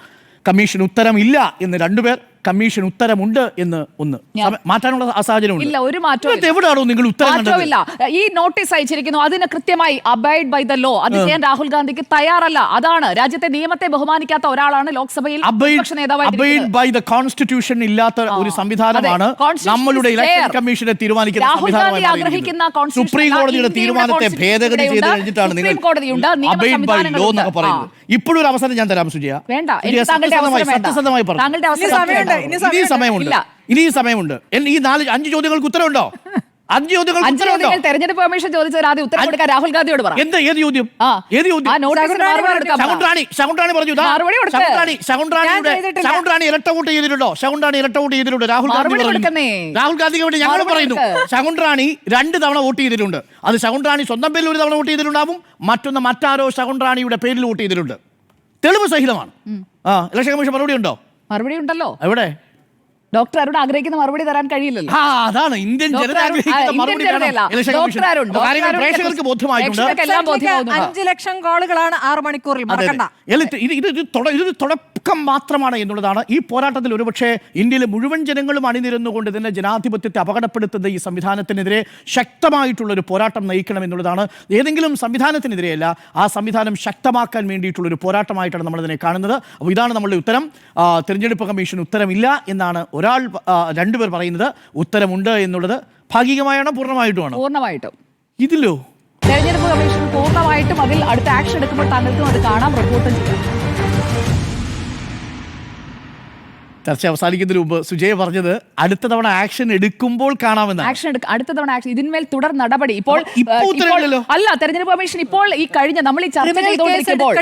കമ്മീഷൻ ഉത്തരമില്ല എന്ന് രണ്ടുപേർ, കമ്മീഷൻ ഉത്തരമുണ്ട് എന്ന് ഒന്ന് മാറ്റാനുള്ള സാഹചര്യം ഇല്ല, ഒരു മാറ്റവും എവിടെയാണോ നിങ്ങൾ ഉത്തരം കണ്ടത്? മാറ്റമില്ല. ഈ നോട്ടീസ് അയച്ചിരിക്കുന്നു, അതിന് കൃത്യമായി അബൈഡ് ബൈ ദ ലോ, അത് ചെയ്യാൻ രാഹുൽ ഗാന്ധിക്ക് തയ്യാറല്ല. അതാണ് രാജ്യത്തെ നിയമത്തെ ബഹുമാനിക്കാത്ത ഒരാളാണ് ലോക്സഭയിൽ പ്രതിപക്ഷ അബൈഡ് ബൈ ദ കോൺസ്റ്റിറ്റ്യൂഷൻ ഇല്ലാത്ത ഒരു സംവിധാനമാണ് നമ്മളുടെ ഇലക്ഷൻ കമ്മീഷനെ തീരുമാനിക്കുന്ന സംവിധാനം. സുപ്രീം കോടതിയുടെ തീരുമാനത്തെ ഭേദഗതി ചെയ്ത് കഴിഞ്ഞിട്ടാണ് നിങ്ങൾ അബൈഡ് ബൈ ലോ എന്നൊക്കെ പറയുന്നത്. ഇപ്പോഴും ഒരു അവസരം ഞാൻ തരാം സുജയ. വേണ്ട, എനിക്ക് താങ്കളുടെ അവസരം വേണ്ട. സത്യസന്ധമായി പറഞ്ഞു. താങ്കളുടെ അവസരം വേണ്ട. ഇനിയും സമയമുണ്ട്. ഇനിയും സമയമുണ്ട്. ഈ 5 ചോദ്യങ്ങൾക്ക് ഉത്തരവുണ്ടോ? 5 ചോദ്യങ്ങൾക്ക് ഉത്തരവുണ്ടോ? തെരഞ്ഞെടുപ്പ് കമ്മീഷൻ ചോദിച്ചവർ ആദ്യം ഉത്തരം കൊടുക്കാൻ രാഹുൽ ഗാന്ധിയോട് പറ. എന്ത് ഏത് ചോദ്യം? ആ. ഏത് ചോദ്യം? ആ നോട്ടീസിന് മറുപടി കൊടുക്കാൻ പറ. ശകുണ്ഠാണി പറഞ്ഞു. മറുപടി കൊടുക്ക്. ശകുണ്ഠാണി ഇരട്ട വോട്ട് ചെയ്തിട്ടുണ്ടോ? ശകുണ്ഠാണി ഇരട്ട വോട്ട് ചെയ്തിട്ടുണ്ട്. രാഹുൽ ഗാന്ധി മറുപടി പറയുന്നു. കൊടുക്കുന്നേ. രാഹുൽ ഗാന്ധിക്ക് വേണ്ടി ഞങ്ങൾ മറുപടി പറയുന്നു, കൊടുക്ക്. ശകുണ്ഠാണി 2 തവണ വോട്ട് ചെയ്തിട്ടുണ്ട്. അത് ശകുണ്ഠാണി സ്വന്തം പേരിൽ ഒരു തവണ വോട്ട് ചെയ്തിട്ടുണ്ടാവും, മറ്റൊന്ന് മറ്റാരോ ശകുണ്ഠാണിയുടെ പേരിൽ വോട്ട് ചെയ്തിട്ടുണ്ട്. തെളിവ് സഹിതമാണ്. ഇലക്ഷൻ കമ്മീഷൻ മറുപടി ഉണ്ടോ? മറുപടി ഉണ്ടല്ലോ. എവിടെ? ഡോക്ടർ അരുൺ ആഗ്രഹിക്കുന്ന മറുപടി തരാൻ കഴിയില്ലല്ലോ. അതാണ് ഇന്ത്യൻ ജനത ആഗ്രഹിക്കുന്ന മറുപടി വേണം ഇലക്ഷൻ കമ്മീഷൻ. കാര്യങ്ങൾ പ്രേക്ഷകർക്ക് ബോധ്യമായിട്ടുണ്ട്. 5 ലക്ഷം കോളുകളാണ് 6 മണിക്കൂറിൽ. മറക്കണ്ട. ഇതൊരു തുടക്കം മാത്രമാണ് എന്നുള്ളതാണ്. ഈ പോരാട്ടത്തിൽ ഒരുപക്ഷെ ഇന്ത്യയിലെ മുഴുവൻ ജനങ്ങളും അണിനിരന്നുകൊണ്ട് ഇതിന്റെ ജനാധിപത്യത്തെ അപകടപ്പെടുത്തുന്ന ഈ സംവിധാനത്തിനെതിരെ ശക്തമായിട്ടുള്ളൊരു പോരാട്ടം നയിക്കണം എന്നുള്ളതാണ്. ഏതെങ്കിലും സംവിധാനത്തിനെതിരെയല്ല, ആ സംവിധാനം ശക്തമാക്കാൻ വേണ്ടിയിട്ടുള്ളൊരു പോരാട്ടമായിട്ടാണ് നമ്മളിതിനെ കാണുന്നത്. അപ്പോൾ ഇതാണ് നമ്മളുടെ ഉത്തരം. തിരഞ്ഞെടുപ്പ് കമ്മീഷൻ ഉത്തരമില്ല എന്നാണ് ഒരാൾ, 2 പേർ പറയുന്നത്. ഉത്തരമുണ്ട് എന്നുള്ളത് ഭാഗികമായാണോ പൂർണ്ണമായിട്ടുമാണോ? പൂർണ്ണമായിട്ടും. ഇതിലോ തെരഞ്ഞെടുപ്പ് കമ്മീഷൻ പൂർണ്ണമായിട്ടും അതിൽ അടുത്ത ആക്ഷൻ എടുക്കുമ്പോൾ താങ്കൾക്കും അത് കാണാം, റിപ്പോർട്ടും ചെയ്യാം. ചർച്ച അവസാനിക്കുന്നതിന് മുമ്പ് സുജയ പറഞ്ഞത് അടുത്ത തവണ ആക്ഷൻ എടുക്കുമ്പോൾ കാണാമെന്നാണ്. അടുത്ത തവണ ആക്ഷൻ, ഇതിന്മേൽ തുടർ നടപടി ഇപ്പോൾ അല്ല. തെരഞ്ഞെടുപ്പ് കമ്മീഷൻ ഇപ്പോൾ ഈ കഴിഞ്ഞ നമ്മൾ ഈ ചർച്ച ചെയ്തുകൊണ്ടിരിക്കുമ്പോൾ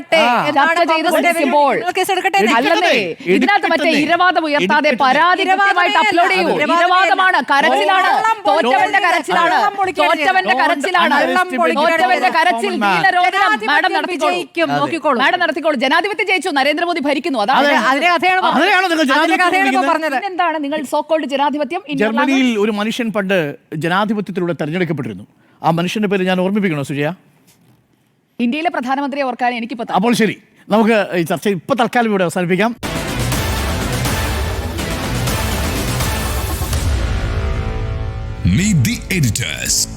അല്ലല്ലേ, ഇതിനകത്ത് മറ്റേ ഇരവാദം ഉയർത്താതെ പരാതി കൃത്യമായിട്ട് അപ്ലോഡ് ചെയ്യൂ. ഇരവാദമാണ്, കരച്ചിലാണ്, തോറ്റവന്റെ കരച്ചിലാണ്, തോറ്റവന്റെ കരച്ചിലാണ്, തോറ്റവന്റെ കരച്ചിൽ. മാഡം നടത്തിക്കോളൂ, മാഡം നടത്തിക്കോളൂ. ജനാധിപത്യം ജയിച്ചു, നരേന്ദ്രമോദി ഭരിക്കുന്നു. അതാണ് എന്താണ് നിങ്ങൾ സോക്കോൾഡ് ജനാധിപത്യം? ജർമ്മനിയിൽ ഒരു മനുഷ്യൻ പണ്ട് ജനാധിപത്യത്തിലൂടെ തെരഞ്ഞെടുക്കപ്പെട്ടിരുന്നു. ആ മനുഷ്യന്റെ പേര് ഞാൻ ഓർമ്മിപ്പിക്കണോ സുജയ? ഇന്ത്യയിലെ പ്രധാനമന്ത്രിയെ ഓർക്കാൻ എനിക്ക്. അപ്പോൾ ശരി, നമുക്ക് ഈ ചർച്ച ഇപ്പൊ തൽക്കാലം ഇവിടെ അവസാനിപ്പിക്കാം. Meet the editors.